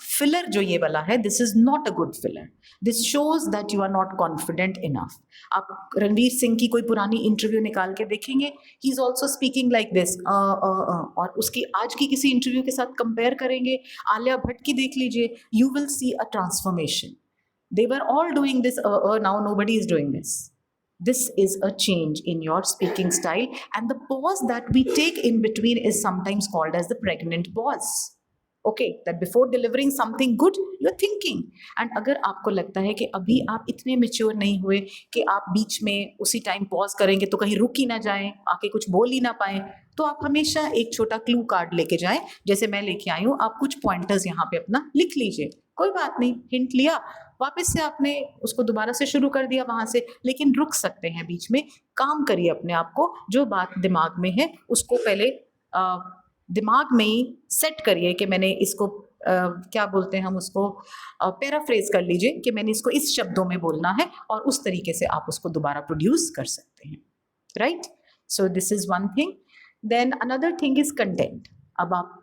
फिलर जो ये वाला है, this is not a good filler. This shows that you are not confident enough. आप रणवीर सिंह की कोई पुरानी इंटरव्यू निकाल के देखेंगे, he is also speaking like this. और उसकी आज की किसी इंटरव्यू के साथ कंपेयर करेंगे, आलिया भट्ट की देख लीजिए, you will see a transformation. They were all doing this, now nobody is doing this. This is a change in your speaking style, and the pause that we take in between is sometimes called as the pregnant pause. Okay, that before delivering something good, you're thinking. And अगर आपको लगता है कि अभी आप इतने mature नहीं हुए कि आप बीच में उसी टाइम पॉज करेंगे तो कहीं रुक ही ना जाएं, आके कुछ बोल ही ना पाए, तो आप हमेशा एक छोटा क्लू कार्ड लेके जाएं, जैसे मैं लेके आई हूँ. आप कुछ पॉइंटर्स यहाँ पे अपना लिख लीजिए. कोई बात नहीं, हिंट लिया, वापस से आपने उसको दोबारा से शुरू कर दिया वहां से, लेकिन रुक सकते हैं बीच में. काम करिए अपने आप को, जो बात दिमाग में है उसको पहले दिमाग में ही सेट करिए कि मैंने इसको क्या बोलते हैं हम उसको, पैराफ्रेज कर लीजिए कि मैंने इसको इस शब्दों में बोलना है, और उस तरीके से आप उसको दोबारा प्रोड्यूस कर सकते हैं. Right, so this is one thing. Then another thing is content. अब आप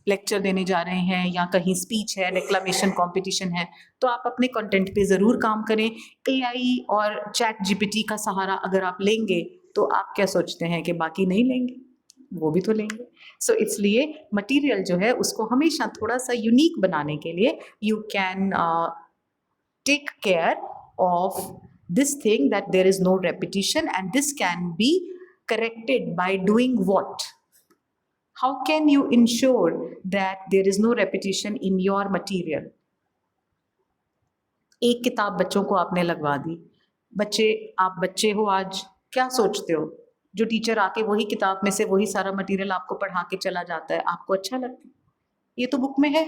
लेक्चर देने जा रहे हैं या कहीं स्पीच है, डिक्लामेशन कंपटीशन है, तो आप अपने कंटेंट पे ज़रूर काम करें. एआई और चैट जीपीटी का सहारा अगर आप लेंगे तो आप क्या सोचते हैं कि बाकी नहीं लेंगे? वो भी तो लेंगे. सो इसलिए मटेरियल जो है उसको हमेशा थोड़ा सा यूनिक बनाने के लिए you can take care of this thing that there is no repetition, and this can be corrected by doing what. How can you ensure that there is no repetition in your material? एक किताब बच्चों को आपने लगवा दी. आप बच्चे हो, आज क्या सोचते हो? जो टीचर आके वही किताब में से वही सारा मटेरियल आपको पढ़ा के चला जाता है, आपको अच्छा लगता है? ये तो बुक में है,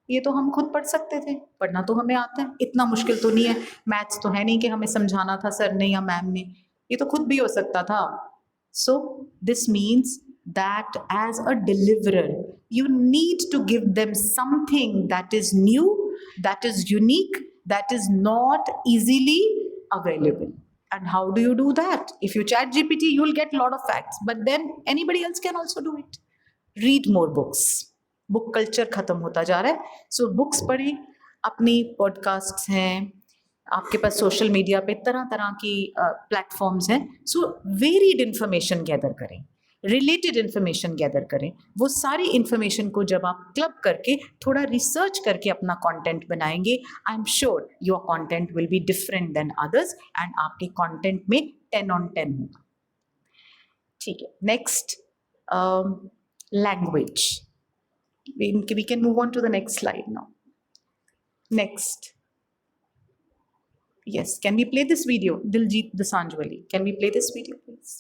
ये तो हम खुद पढ़ सकते थे, पढ़ना तो हमें आता है, इतना मुश्किल तो नहीं है. मैथ्स तो है नहीं कि हमें समझाना था सर ने या मैम ने, ये तो खुद भी हो सकता था. So this means that as a deliverer, you need to give them something that is new, that is unique, that is not easily available. And how do you do that? If you chat GPT, you'll get a lot of facts, but then anybody else can also do it. Read more books. Book culture खत्म होता जा रहा है. So books पढ़ें, अपनी podcasts हैं, आपके पास सोशल मीडिया पे तरह तरह की प्लेटफॉर्म्स हैं. सो वेरीड इंफॉर्मेशन गैदर करें, रिलेटेड इंफॉर्मेशन गैदर करें. वो सारी इंफॉर्मेशन को जब आप क्लब करके थोड़ा रिसर्च करके अपना कंटेंट बनाएंगे, I am sure your content will be different than others, and आपके कंटेंट में 10 on 10 होगा. ठीक है, next language. We can move on to the next slide now. Next. Yes, can we play this video? Diljit Dosanjh, can we play this video, please?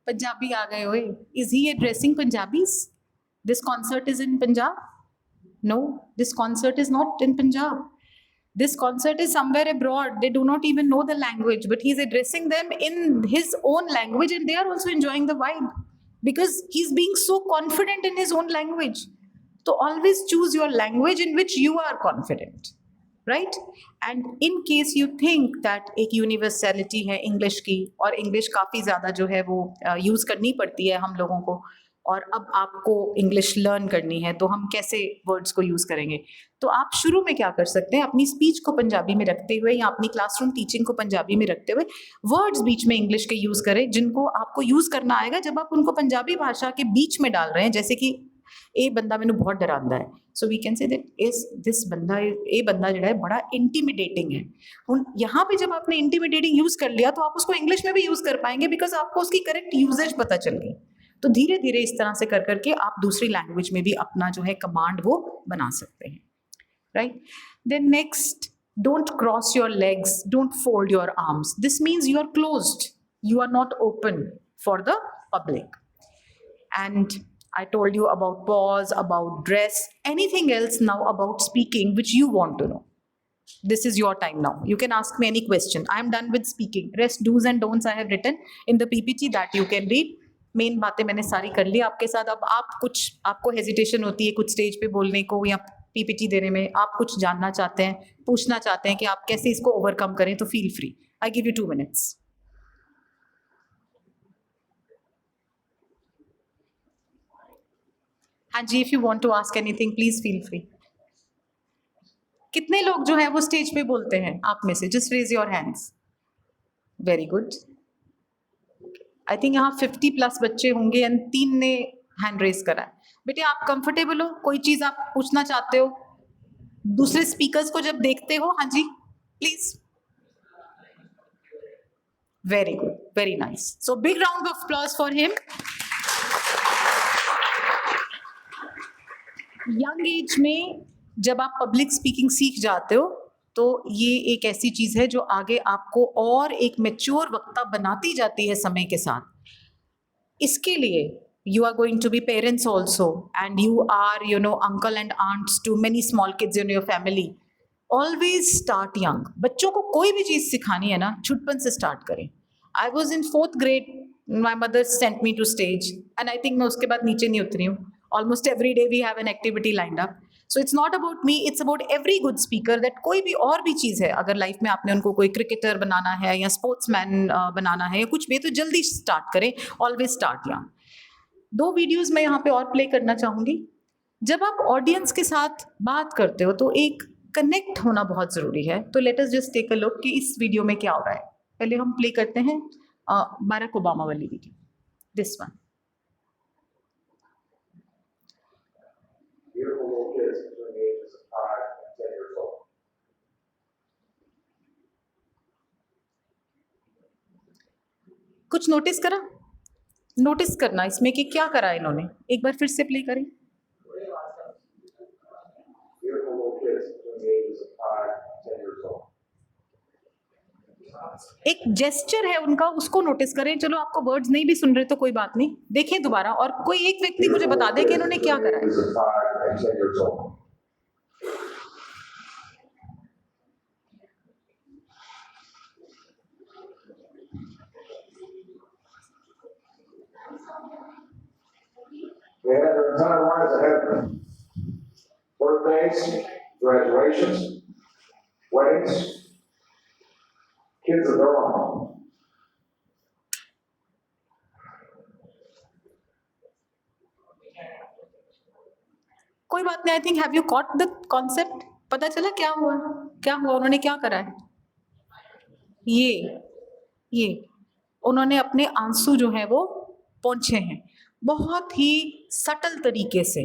Punjabi aa gaye hoye. Is he addressing Punjabis? This concert is in Punjab? No, this concert is not in Punjab. This concert is somewhere abroad. They do not even know the language, but he's addressing them in his own language, and they are also enjoying the vibe because he's being so confident in his own language. So always choose your language in which you are confident, right? And in case you think that एक universality है English की, और English काफ़ी ज़्यादा जो है वो use करनी पड़ती है हम लोगों को, और अब आपको इंग्लिश लर्न करनी है तो हम कैसे वर्ड्स को यूज़ करेंगे. तो आप शुरू में क्या कर सकते हैं, अपनी स्पीच को पंजाबी में रखते हुए या अपनी क्लासरूम टीचिंग को पंजाबी में रखते हुए वर्ड्स बीच में इंग्लिश के यूज़ करें, जिनको आपको यूज़ करना आएगा जब आप उनको पंजाबी भाषा के बीच में डाल रहे हैं. जैसे कि ये बंदा मैनू बहुत डरांदा है, so we can say that is this बंदा, ये बंदा जो है बड़ा इंटीमिडेटिंग है. हुन यहाँ पे जब आपने इंटीमिडेटिंग यूज़ कर लिया तो आप उसको इंग्लिश में भी यूज़ कर पाएंगे, बिकॉज आपको उसकी करेक्ट यूजेज पता चल गई. तो धीरे धीरे इस तरह से कर करके आप दूसरी लैंग्वेज में भी अपना जो है कमांड वो बना सकते हैं, right. Then next, don't cross your legs, don't fold your arms. This means you are closed, you are not open for the public. And I told you about pause, about dress, anything else now about speaking which you want to know. This is your time now. You can ask me any question. I am done with speaking. Rest do's and don'ts I have written in the PPT that you can read. Main बातें मैंने सारी कर ली आपके साथ. अब आप कुछ, आपको हेजिटेशन होती है कुछ स्टेज पे बोलने को या पीपीटी देने में, आप कुछ जानना चाहते हैं, पूछना चाहते हैं कि आप कैसे इसको ओवरकम करें, तो feel free. I give you 2 minutes. हाँ जी, if you want to ask anything please feel free. कितने लोग जो है वो स्टेज पे बोलते हैं आप में से? Just raise your hands. Very good. I think यहाँ 50+ बच्चे होंगे एंड 3 ने हैंड रेज करा है। बेटे आप कंफर्टेबल हो? कोई चीज आप पूछना चाहते हो दूसरे स्पीकर्स को जब देखते हो? हाँ जी please. Very good, very nice. So big round of applause for him. Young age में जब आप पब्लिक स्पीकिंग सीख जाते हो तो ये एक ऐसी चीज है जो आगे आपको और एक मैच्योर वक्ता बनाती जाती है समय के साथ। इसके लिए you are going to be parents also and you are uncle and aunts to many small kids in your family. Always start young. बच्चों को कोई भी चीज सिखानी है ना, छुटपन से स्टार्ट करें। I was in 4th grade, my mother sent me to stage and I think मैं उसके बाद नीचे नहीं उतरी हूँ। Almost every day we have an activity lined up. So it's not about me, it's about every good speaker that कोई भी और भी चीज़ है, अगर लाइफ में आपने उनको कोई क्रिकेटर बनाना है या स्पोर्ट्समैन बनाना है या कुछ भी, तो जल्दी स्टार्ट करें। Always start young. 2 वीडियोस मैं यहाँ पे और प्ले करना चाहूँगी। जब आप ऑडियंस के साथ बात करते हो तो एक कनेक्ट होना बहुत ज़रूरी है। तो let us just take a look कि इस वीडियो में क्या हो रहा है। पहले हम प्ले करते हैं बाराक ओबामा वाली video, this one. Beautiful little kids between the ages of 5 and 10 years old. कुछ नोटिस करा? नोटिस करना इसमें कि क्या करा इन्होंने। एक बार फिर से प्ले करें। Beautiful little kids between the ages of 5 and 10 years old. एक जेस्चर है उनका, उसको नोटिस करें। चलो आपको वर्ड्स नहीं भी सुन रहे तो कोई बात नहीं, देखें दोबारा और कोई एक व्यक्ति मुझे बता दे कि इन्होंने क्या करा है। Ages of 5 and 10 years old. They had their entire lives ahead of them. Birthdays, graduations, weddings, kids of their own. कोई बात नहीं। I think have you caught the concept? पता चला क्या हुआ? क्या हुआ, उन्होंने क्या करा है? ये उन्होंने अपने आंसू जो है वो पोंछे हैं। बहुत ही सटल तरीके से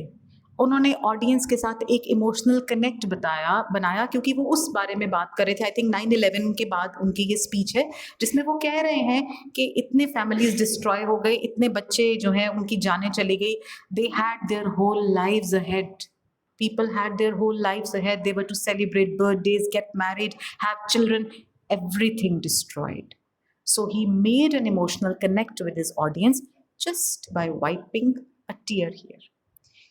उन्होंने ऑडियंस के साथ एक इमोशनल कनेक्ट बनाया क्योंकि वो उस बारे में बात कर रहे थे। आई थिंक 9/11 के बाद उनकी ये स्पीच है जिसमें वो कह रहे हैं कि इतने फैमिलीज डिस्ट्रॉय हो गए, इतने बच्चे जो हैं उनकी जानें चली गई। They had their whole lives ahead. People had their whole lives ahead. They were to celebrate birthdays, get married, have children, everything destroyed. So he made an emotional connect with his audience just by wiping a tear here.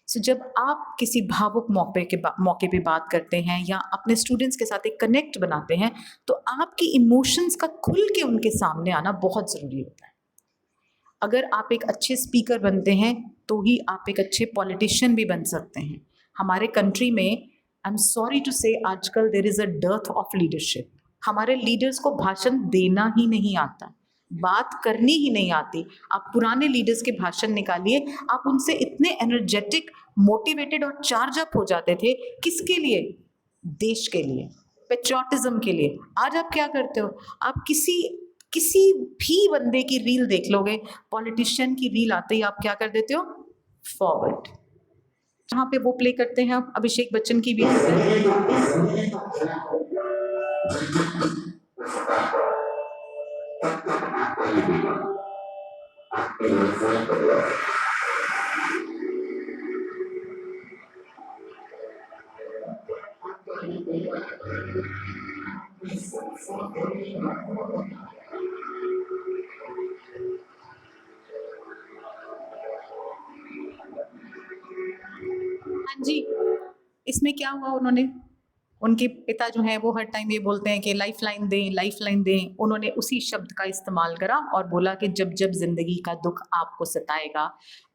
So जब आप किसी भावुक मौके पे बात करते हैं या अपने स्टूडेंट्स के साथ एक कनेक्ट बनाते हैं तो आपकी इमोशंस का खुल के उनके सामने आना बहुत ज़रूरी होता है। अगर आप एक अच्छे स्पीकर बनते हैं तो ही आप एक अच्छे पॉलिटिशियन भी बन सकते हैं। हमारे कंट्री में आई एम सॉरी टू से आजकल there is a dearth of leadership. हमारे लीडर्स को भाषण देना ही नहीं आता, बात करनी ही नहीं आती। आप पुराने लीडर्स के भाषण निकालिए, आप उनसे इतने एनर्जेटिक, मोटिवेटेड और चार्ज अप हो जाते थे। किसके लिए? देश के लिए, पेट्रियोटिज्म के लिए। आज आप क्या करते हो? आप किसी भी बंदे की रील देख लोगे, पॉलिटिशियन की रील आते ही आप क्या कर देते हो? फॉरवर्ड। जहाँ पे वो प्ले करते हैं आप अभिषेक बच्चन की वीडियो। हाँ जी, इसमें क्या हुआ? उनके पिता जो हैं वो हर टाइम ये बोलते हैं कि लाइफ लाइन दें, लाइफ लाइन दें। उन्होंने उसी शब्द का इस्तेमाल करा और बोला कि जब जब जिंदगी का दुख आपको सताएगा,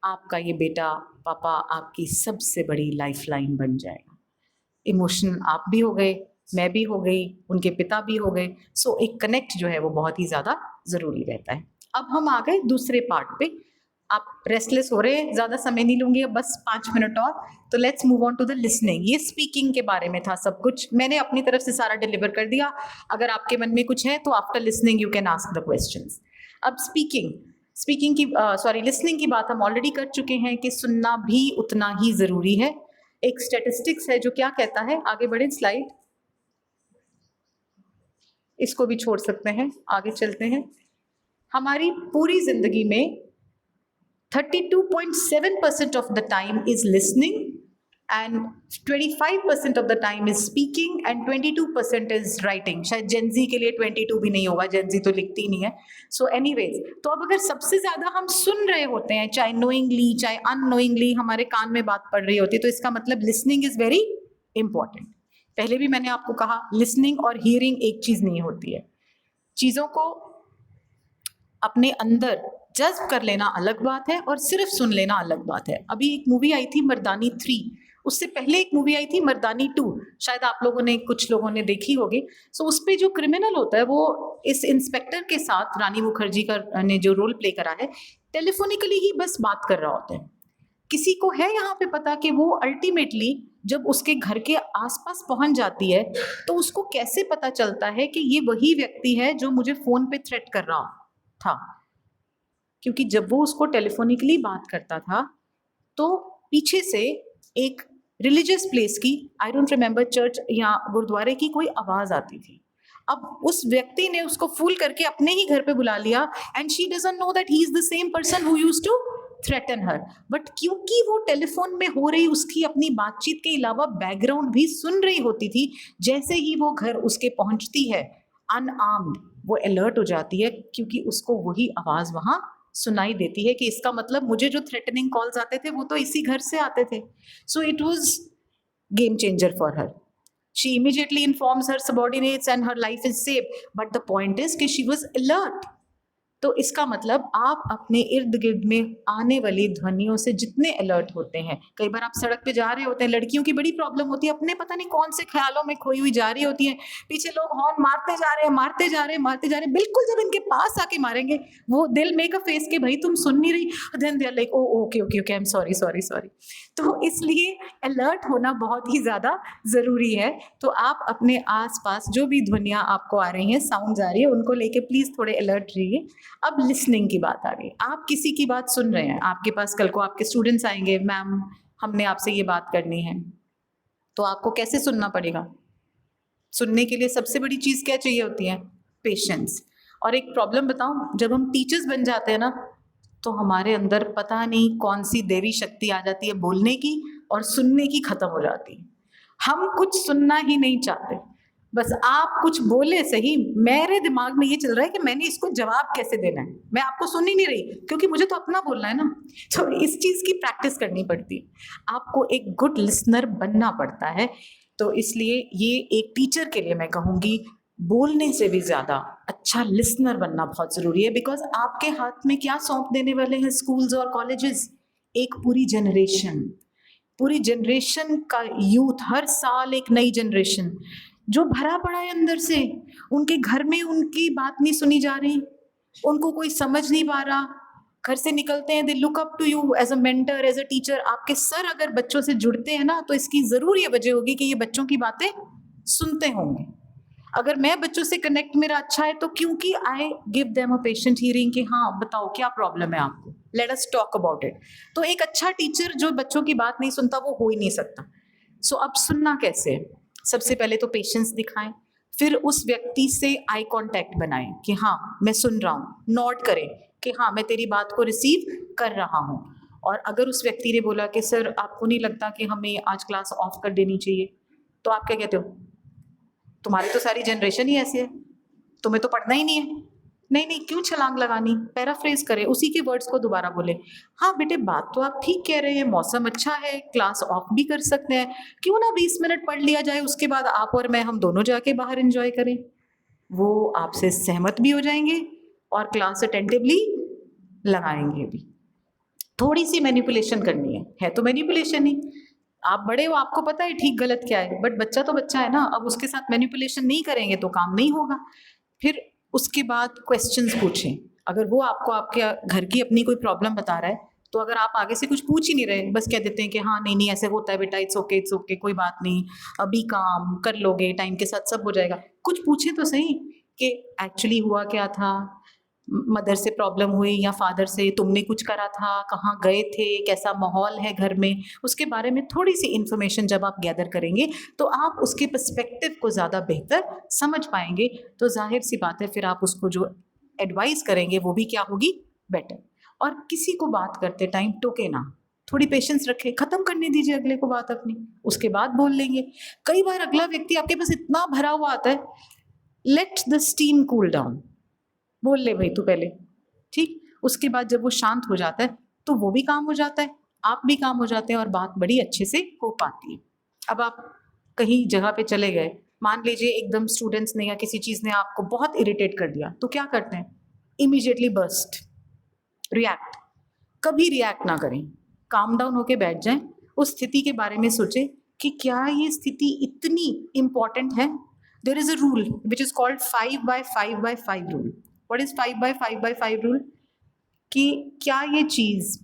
आपका ये बेटा पापा आपकी सबसे बड़ी लाइफ लाइन बन जाएगा। इमोशनल आप भी हो गए, मैं भी हो गई, उनके पिता भी हो गए। सो एक कनेक्ट जो है वो बहुत ही ज़्यादा ज़रूरी रहता है। अब हम आ गए दूसरे पार्ट पे। आप रेस्टलेस हो रहे हैं, ज़्यादा समय नहीं लूँगी, अब बस 5 मिनट और। तो let's move on to the listening. ये स्पीकिंग के बारे में था सब कुछ, मैंने अपनी तरफ से सारा डिलीवर कर दिया। अगर आपके मन में कुछ है तो after listening you can ask the questions. अब स्पीकिंग की लिसनिंग की बात हम ऑलरेडी कर चुके हैं कि सुनना भी उतना ही ज़रूरी है। एक स्टैटिस्टिक्स है जो क्या कहता है, आगे बढ़े स्लाइड, इसको भी छोड़ सकते हैं, आगे चलते हैं। हमारी पूरी जिंदगी में 32.7% of the time is listening and 25% of the time is speaking and 22% is writing। शायद जेनजी के लिए 22 भी नहीं होगा, जेनजी तो लिखती नहीं है। सो एनीवेज, तो अब अगर सबसे ज़्यादा हम सुन रहे होते हैं, चाहे नोइंगली चाहे अननोइंगली हमारे कान में बात पड़ रही होती है, तो इसका मतलब लिसनिंग इज़ वेरी इंपॉर्टेंट। पहले भी मैंने आपको कहा लिसनिंग और हियरिंग एक चीज़ नहीं होती है। चीज़ों को अपने अंदर जज्ब कर लेना अलग बात है और सिर्फ सुन लेना अलग बात है। अभी एक मूवी आई थी मर्दानी 3, उससे पहले एक मूवी आई थी मर्दानी 2, शायद आप लोगों ने, कुछ लोगों ने देखी होगी। सो उस पर जो क्रिमिनल होता है वो इस इंस्पेक्टर के साथ, रानी मुखर्जी का ने जो रोल प्ले करा है, टेलीफोनिकली ही बस बात कर रहा होता है। किसी को है यहाँ पे पता कि वो अल्टीमेटली जब उसके घर के आसपास पहुंच जाती है तो उसको कैसे पता चलता है कि ये वही व्यक्ति है जो मुझे फ़ोन पे थ्रेट कर रहा था? क्योंकि जब वो उसको टेलीफोनिकली बात करता था तो पीछे से एक रिलीजियस प्लेस की, आई डोंट रिमेम्बर, चर्च या गुरुद्वारे की कोई आवाज़ आती थी। अब उस व्यक्ति ने उसको फूल करके अपने ही घर पे बुला लिया and she doesn't know that he is the same person who used to threaten her. But क्योंकि वो टेलीफोन में हो रही उसकी अपनी बातचीत के अलावा बैकग्राउंड भी सुन रही होती थी, जैसे ही वो घर उसके पहुंचती है अनआर्म्ड, वो अलर्ट हो जाती है क्योंकि उसको वही आवाज़ वहाँ सुनाई देती है कि इसका मतलब मुझे जो थ्रेटनिंग कॉल्स आते थे वो तो इसी घर से आते थे। So it was game changer for her. She immediately informs her subordinates and her life is saved. But the point is कि she was alert. तो इसका मतलब आप अपने इर्द गिर्द में आने वाली ध्वनियों से जितने अलर्ट होते हैं, कई बार आप सड़क पे जा रहे होते हैं, लड़कियों की बड़ी प्रॉब्लम होती है, अपने पता नहीं कौन से ख्यालों में खोई हुई जा रही होती हैं, पीछे लोग हॉर्न मारते जा रहे हैं, मारते जा रहे हैं, मारते जा रहे हैं, बिल्कुल जब इनके पास आके मारेंगे वो दिल मेक अ फेस के भाई तुम सुन नहीं रही, then they are like oh okay okay okay I am sorry sorry sorry. तो इसलिए अलर्ट होना बहुत ही ज़्यादा ज़रूरी है। तो आप अपने आसपास जो भी ध्वनियाँ आपको आ रही हैं, साउंड्स आ रही है, उनको लेके प्लीज़ थोड़े अलर्ट रहिए। अब लिसनिंग की बात आ गई। आप किसी की बात सुन रहे हैं, आपके पास कल को आपके स्टूडेंट्स आएंगे, मैम हमने आपसे ये बात करनी है, तो आपको कैसे सुनना पड़ेगा? सुनने के लिए सबसे बड़ी चीज़ क्या चाहिए होती है? पेशेंस। और एक प्रॉब्लम बताऊं, जब हम टीचर्स बन जाते हैं ना, तो हमारे अंदर पता नहीं कौन सी देवी शक्ति आ जाती है बोलने की, और सुनने की खत्म हो जाती है। हम कुछ सुनना ही नहीं चाहते, बस आप कुछ बोले सही, मेरे दिमाग में ये चल रहा है कि मैंने इसको जवाब कैसे देना है, मैं आपको सुन ही नहीं रही क्योंकि मुझे तो अपना बोलना है ना। तो इस चीज़ की प्रैक्टिस करनी पड़ती है, आपको एक गुड लिसनर बनना पड़ता है। तो इसलिए ये एक टीचर के लिए मैं कहूँगी, बोलने से भी ज़्यादा अच्छा लिसनर बनना बहुत ज़रूरी है। बिकॉज आपके हाथ में क्या सौंप देने वाले हैं स्कूल्स और कॉलेजेस? एक पूरी जनरेशन का यूथ, हर साल एक नई जनरेशन जो भरा पड़ा है अंदर से। उनके घर में उनकी बात नहीं सुनी जा रही, उनको कोई समझ नहीं पा रहा, घर से निकलते हैं, they look up to you as a mentor, as a teacher. आपके सर अगर बच्चों से जुड़ते हैं ना, तो इसकी ज़रूर ये वजह होगी कि ये बच्चों की बातें सुनते होंगे। अगर मैं बच्चों से कनेक्ट मेरा अच्छा है तो क्योंकि I give them a patient hearing कि हाँ बताओ क्या प्रॉब्लम है आपको, let us talk about it. तो एक अच्छा टीचर जो बच्चों की बात नहीं सुनता वो हो ही नहीं सकता। सो अब सुनना कैसे है? सबसे पहले तो पेशेंस दिखाएं, फिर उस व्यक्ति से आई कांटेक्ट बनाएं कि हाँ मैं सुन रहा हूँ, नोट करें कि हाँ मैं तेरी बात को रिसीव कर रहा हूँ। और अगर उस व्यक्ति ने बोला कि सर आपको नहीं लगता कि हमें आज क्लास ऑफ कर देनी चाहिए, तो आप क्या कहते हो? तुम्हारी तो सारी जनरेशन ही ऐसी है, तुम्हें तो पढ़ना ही नहीं है। नहीं नहीं, क्यों छलांग लगानी? पैराफ्रेज करें, उसी के वर्ड्स को दोबारा बोले, हाँ बेटे बात तो आप ठीक कह रहे हैं, मौसम अच्छा है, क्लास ऑफ भी कर सकते हैं, क्यों ना 20 मिनट पढ़ लिया जाए, उसके बाद आप और मैं हम दोनों जाके बाहर एंजॉय करें। वो आपसे सहमत भी हो जाएंगे और क्लास अटेंटिवली लगाएंगे भी। थोड़ी सी मैनिपुलेशन करनी है तो मैनिपुलेशन ही। आप बड़े हो, आपको पता है ठीक गलत क्या है, बट बच्चा तो बच्चा है ना, अब उसके साथ मैनिपुलेशन नहीं करेंगे तो काम नहीं होगा। फिर उसके बाद क्वेश्चंस पूछें। अगर वो आपको आपके घर की अपनी कोई प्रॉब्लम बता रहा है, तो अगर आप आगे से कुछ पूछ ही नहीं रहे, बस कह देते हैं कि हाँ नहीं नहीं ऐसे होता है बेटा, इट्स ओके कोई बात नहीं, अभी काम कर लोगे, टाइम के साथ सब हो जाएगा। कुछ पूछे तो सही कि एक्चुअली हुआ क्या था, मदर से प्रॉब्लम हुई या फादर से, तुमने कुछ करा था, कहाँ गए थे, कैसा माहौल है घर में, उसके बारे में थोड़ी सी इन्फॉर्मेशन जब आप गैदर करेंगे तो आप उसके पर्सपेक्टिव को ज़्यादा बेहतर समझ पाएंगे। तो जाहिर सी बात है फिर आप उसको जो एडवाइस करेंगे वो भी क्या होगी, बेटर। और किसी को बात करते टाइम टोके ना, थोड़ी पेशेंस रखें, खत्म करने दीजिए अगले को बात अपनी, उसके बाद बोल लेंगे। कई बार अगला व्यक्ति आपके पास इतना भरा हुआ आता है, let the steam cool down, बोल ले भाई तू पहले, ठीक। उसके बाद जब वो शांत हो जाता है तो वो भी काम हो जाता है, आप भी काम हो जाते हैं और बात बड़ी अच्छे से हो पाती है। अब आप कहीं जगह पे चले गए, मान लीजिए एकदम स्टूडेंट्स ने या किसी चीज़ ने आपको बहुत इरिटेट कर दिया, तो क्या करते हैं, इमीडिएटली बर्स्ट, रिएक्ट। कभी रिएक्ट ना करें, काम डाउन होके बैठ जाएं, उस स्थिति के बारे में सोचें कि क्या ये स्थिति इतनी इंपॉर्टेंट है। There is a rule which is called 5x5x5 rule. What is 5x5x5 rule? कि क्या ये चीज़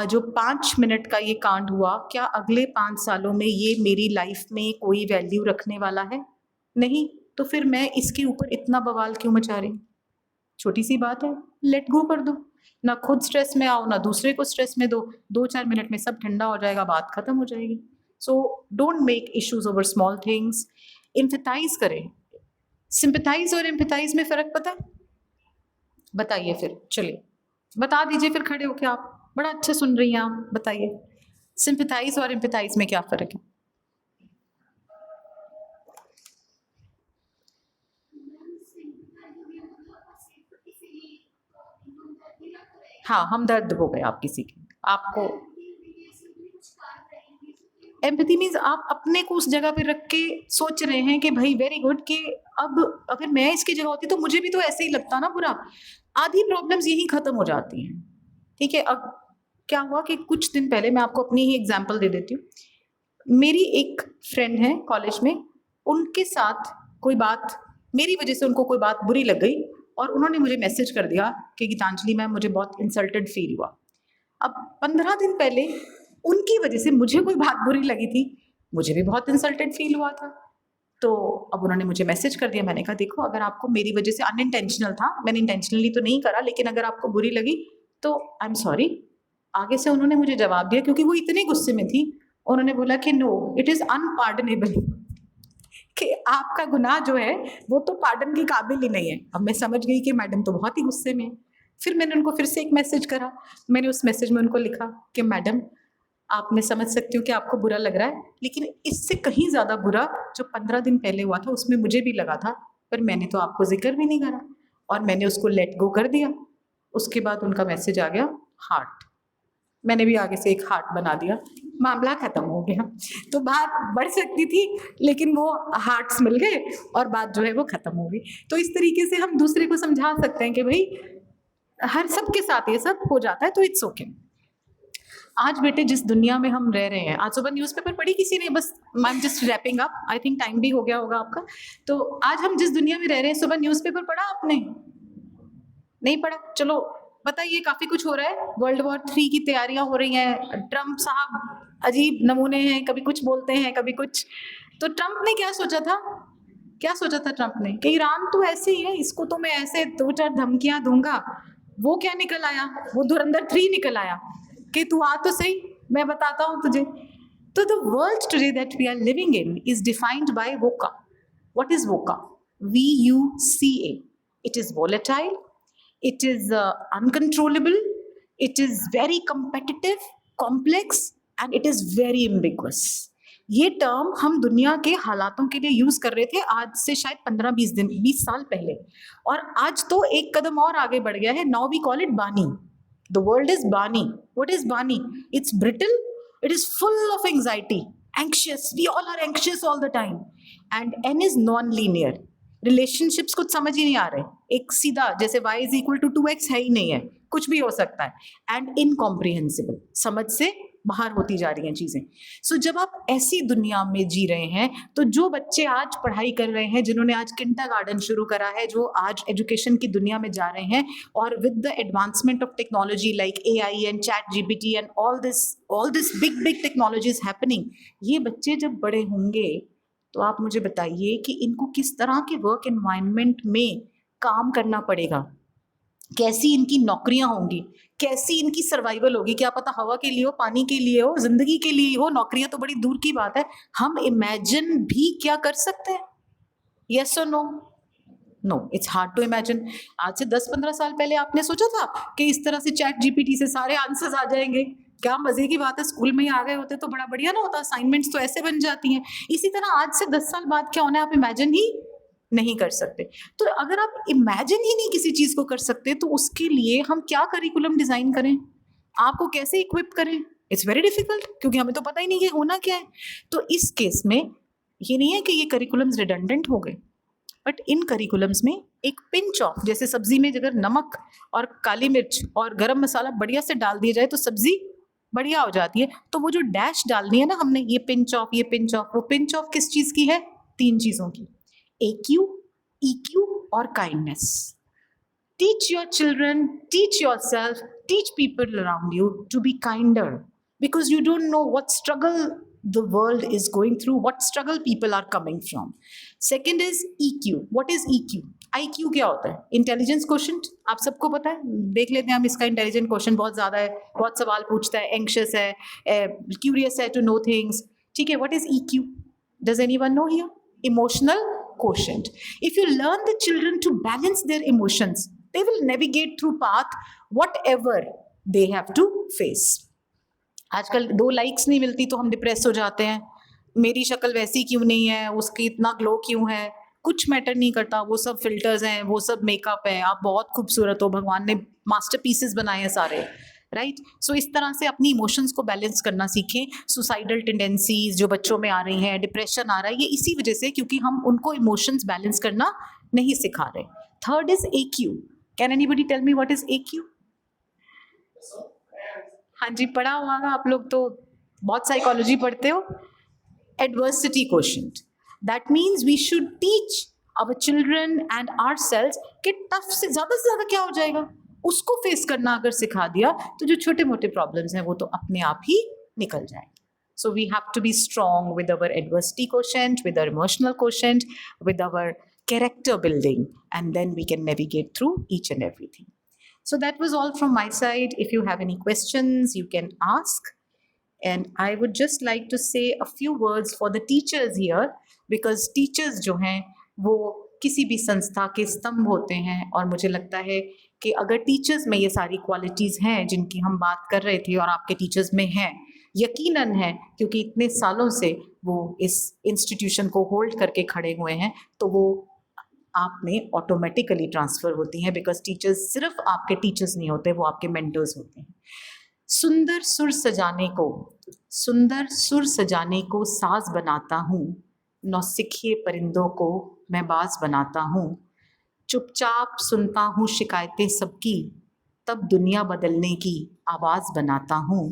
जो 5 मिनट का ये कांड हुआ, क्या अगले 5 सालों में ये मेरी लाइफ में कोई वैल्यू रखने वाला है? नहीं, तो फिर मैं इसके ऊपर इतना बवाल क्यों मचा रही हूँ? छोटी सी बात है, लेट गो कर दो, ना खुद स्ट्रेस में आओ ना दूसरे को स्ट्रेस में दो, 2-4 मिनट में सब ठंडा हो जाएगा, बात खत्म हो जाएगी। So don't make issues over small things, empathise करें। सिंपैथाइज और एम्पैथाइज में फ़र्क पता है? बताइए फिर, चलिए बता दीजिए फिर खड़े होके, आप बड़ा अच्छा सुन रही हैं आप, बताइए सिंपैथाइज और एम्पैथाइज में क्या फ़र्क है? हाँ, हमदर्द हो गए आप किसी के, आपको एम्पैथी मीन्स आप अपने को उस जगह पे रख के सोच रहे हैं कि भाई वेरी गुड, कि अब अगर मैं इसकी जगह होती तो मुझे भी तो ऐसे ही लगता ना बुरा। आधी प्रॉब्लम्स यहीं खत्म हो जाती हैं, ठीक है। अब क्या हुआ कि कुछ दिन पहले, मैं आपको अपनी ही एग्जांपल दे देती हूँ। मेरी एक फ्रेंड है कॉलेज में, उनके साथ कोई बात, मेरी वजह से उनको कोई बात बुरी लग गई और उन्होंने मुझे मैसेज कर दिया कि गीतांजलि मैम मुझे बहुत इंसल्टेड फील हुआ। अब 15 दिन पहले उनकी वजह से मुझे कोई बात बुरी लगी थी, मुझे भी बहुत इंसल्टेड फील हुआ था। तो अब उन्होंने मुझे मैसेज कर दिया, मैंने कहा देखो अगर आपको मेरी वजह से, अनइंटेंशनल था, मैंने इंटेंशनली तो नहीं करा, लेकिन अगर आपको बुरी लगी तो आई एम सॉरी। आगे से उन्होंने मुझे जवाब दिया, क्योंकि वो इतने गुस्से में थी, उन्होंने बोला कि नो इट इज़ अनपार्डनेबल, कि आपका गुनाह जो है वो तो पार्डन की काबिल ही नहीं है। अब मैं समझ गई कि मैडम तो बहुत ही गुस्से में है। फिर मैंने उनको फिर से एक मैसेज करा, मैंने उस मैसेज में उनको लिखा कि मैडम आप, मैं समझ सकती हूँ कि आपको बुरा लग रहा है, लेकिन इससे कहीं ज़्यादा बुरा जो 15 दिन पहले हुआ था उसमें मुझे भी लगा था, पर मैंने तो आपको जिक्र भी नहीं करा और मैंने उसको लेट गो कर दिया। उसके बाद उनका मैसेज आ गया हार्ट, मैंने भी आगे से एक हार्ट बना दिया, मामला खत्म हो गया। तो बात बढ़ सकती थी लेकिन वो हार्ट्स मिल गए और बात जो है वो खत्म हो गई। तो इस तरीके से हम दूसरे को समझा सकते हैं कि भाई हर सबके साथ ये सब हो जाता है, तो इट्स ओके। आज बेटे जिस दुनिया में हम रह रहे हैं, आज सुबह न्यूज़पेपर पढ़ी किसी ने, बस I am just wrapping up, I think time भी हो गया होगा आपका। तो आज हम जिस दुनिया में रह रहे हैं, सुबह न्यूज़पेपर पढ़ा आपने? नहीं पढ़ा, चलो बताइए, काफ़ी कुछ हो रहा है, वर्ल्ड वॉर 3 की तैयारियां हो रही हैं, ट्रम्प साहब अजीब नमूने हैं, कभी कुछ बोलते हैं कभी कुछ। तो ट्रम्प ने क्या सोचा था, क्या सोचा था ट्रम्प ने, कि ईरान तो ऐसे ही है, इसको तो मैं ऐसे 2-4 धमकियां दूंगा। वो क्या निकल आया, वो धुरंधर 3 निकल आया कि तू आ तो सही, मैं बताता हूँ तुझे। तो the world today that we are living in is defined by VUCA. What is VUCA? VUCA। It is volatile, it is uncontrollable, it is very competitive, complex and it is very ambiguous। ये टर्म हम दुनिया के हालातों के लिए यूज कर रहे थे आज से शायद 15-20 साल पहले, और आज तो एक कदम और आगे बढ़ गया है। Now we call it BANI. The world is BANI. What is BANI? It's brittle, it is full of anxiety, anxious, we all are anxious all the time, and N is non linear. Relationships कुछ समझ ही नहीं आ रहे, एक सीधा जैसे y is equal to 2x है ही नहीं है, कुछ भी हो सकता है, एंड इनकॉम्प्रिहेंसिबल, समझ से बाहर होती जा रही हैं चीजें। सो जब आप ऐसी दुनिया में जी रहे हैं, तो जो बच्चे आज पढ़ाई कर रहे हैं, जिन्होंने आज किंडरगार्टन शुरू करा है, जो आज एजुकेशन की दुनिया में जा रहे हैं, और with the advancement of technology like AI and chat GPT and all this big big technologies happening, ये बच्चे जब बड़े होंगे तो आप मुझे बताइए कि इनको किस तरह के वर्क एनवायरनमेंट में काम करना पड़ेगा, कैसी इनकी नौकरियां होंगी, कैसी इनकी सर्वाइवल होगी। क्या पता हवा के लिए हो, पानी के लिए हो, जिंदगी के लिए हो, नौकरियां तो बड़ी दूर की बात है। हम इमेजिन भी क्या कर सकते हैं? यस और no? No, it's hard to imagine. आज से 10-15 साल पहले आपने सोचा था कि इस तरह से चैट जीपीटी से सारे आंसर्स आ जाएंगे? क्या मजे की बात है, स्कूल में ही आ गए होते तो बड़ा बढ़िया ना होता, असाइनमेंट्स तो ऐसे बन जाती हैं। इसी तरह आज से 10 साल बाद क्या होना है, आप इमेजिन ही नहीं कर सकते। तो अगर आप इमेजिन ही नहीं किसी चीज को कर सकते, तो उसके लिए हम क्या करिकुलम डिजाइन करें, आपको कैसे इक्विप करें? इट्स वेरी डिफिकल्ट, क्योंकि हमें तो पता ही नहीं कि होना क्या है। तो इस केस में ये नहीं है कि ये करिकुलम्स रिडंडेंट हो गए, बट इन करिकुलम्स में एक पिंच ऑफ, जैसे सब्जी में अगर नमक और काली मिर्च और गरम मसाला बढ़िया से डाल दिया जाए तो सब्जी बढ़िया हो जाती है। तो वो जो डैश डालनी है ना हमने, ये पिंच ऑफ, ये पिंच ऑफ, वो पिंच ऑफ किस चीज की है? 3 चीजों की, AQ, EQ और kindness. Teach your children, teach yourself, teach people around you to be kinder, because you don't know what struggle the world is going through, what struggle people are coming from. Second is EQ. What is EQ? IQ क्या होता है? इंटेलिजेंस क्वेश्चन, आप सबको पता है, देख लेते हैं हम इसका। इंटेलिजेंट क्वेश्चन बहुत ज्यादा है, बहुत सवाल पूछता है, एंक्शियस है, क्यूरियस है टू नो थिंग्स, ठीक है। What is EQ? Does anyone know here? Emotional quotient. If you learn the children to balance their emotions, they will navigate through path whatever they have to face. आजकल 2 लाइक्स नहीं मिलती तो हम डिप्रेस हो जाते हैं, मेरी शक्ल वैसी क्यों नहीं है, उसकी इतना ग्लो क्यों है। कुछ मैटर नहीं करता, वो सब फिल्टर्स हैं, वो सब मेकअप है, आप बहुत खूबसूरत हो, भगवान ने मास्टरपीसेस बनाए हैं सारे, राइट। सो इस तरह से अपनी इमोशंस को बैलेंस करना सीखें। सुसाइडल टेंडेंसीज जो बच्चों में आ रही हैं, डिप्रेशन आ रहा है, ये इसी वजह से, क्योंकि हम उनको इमोशंस बैलेंस करना नहीं सिखा रहे। Third is AQ. Can anybody tell me what is AQ? हाँ जी, पढ़ा होगा आप लोग तो, बहुत साइकोलॉजी पढ़ते हो। Adversity quotient. That means we should teach our children and ourselves कि टफ से ज्यादा क्या हो जाएगा, उसको फेस करना अगर सिखा दिया तो जो छोटे मोटे प्रॉब्लम्स हैं वो तो अपने आप ही निकल जाएंगे। So we have to be strong with our adversity quotient, with our emotional quotient, with our character building, and then we can navigate through each and everything. So that was all from my side. If you have any questions, you can ask. And I would just like to say a few words for the teachers here, because teachers जो हैं वो किसी भी संस्था के स्तंभ होते हैं, और मुझे लगता है कि अगर टीचर्स में ये सारी क्वालिटीज़ हैं जिनकी हम बात कर रहे थे और आपके टीचर्स में हैं, यकीनन है, क्योंकि इतने सालों से वो इस इंस्टीट्यूशन को होल्ड करके खड़े हुए हैं, तो वो आप में ऑटोमेटिकली ट्रांसफ़र होती हैं, बिकॉज टीचर्स सिर्फ आपके टीचर्स नहीं होते, वो आपके मेंटर्स होते हैं। सुंदर सुर सजाने को साज बनाता हूँ, नौसिखिए परिंदों को मैं बाज बनाता हूँ, चुपचाप सुनता हूँ शिकायतें सबकी, तब दुनिया बदलने की आवाज़ बनाता हूँ।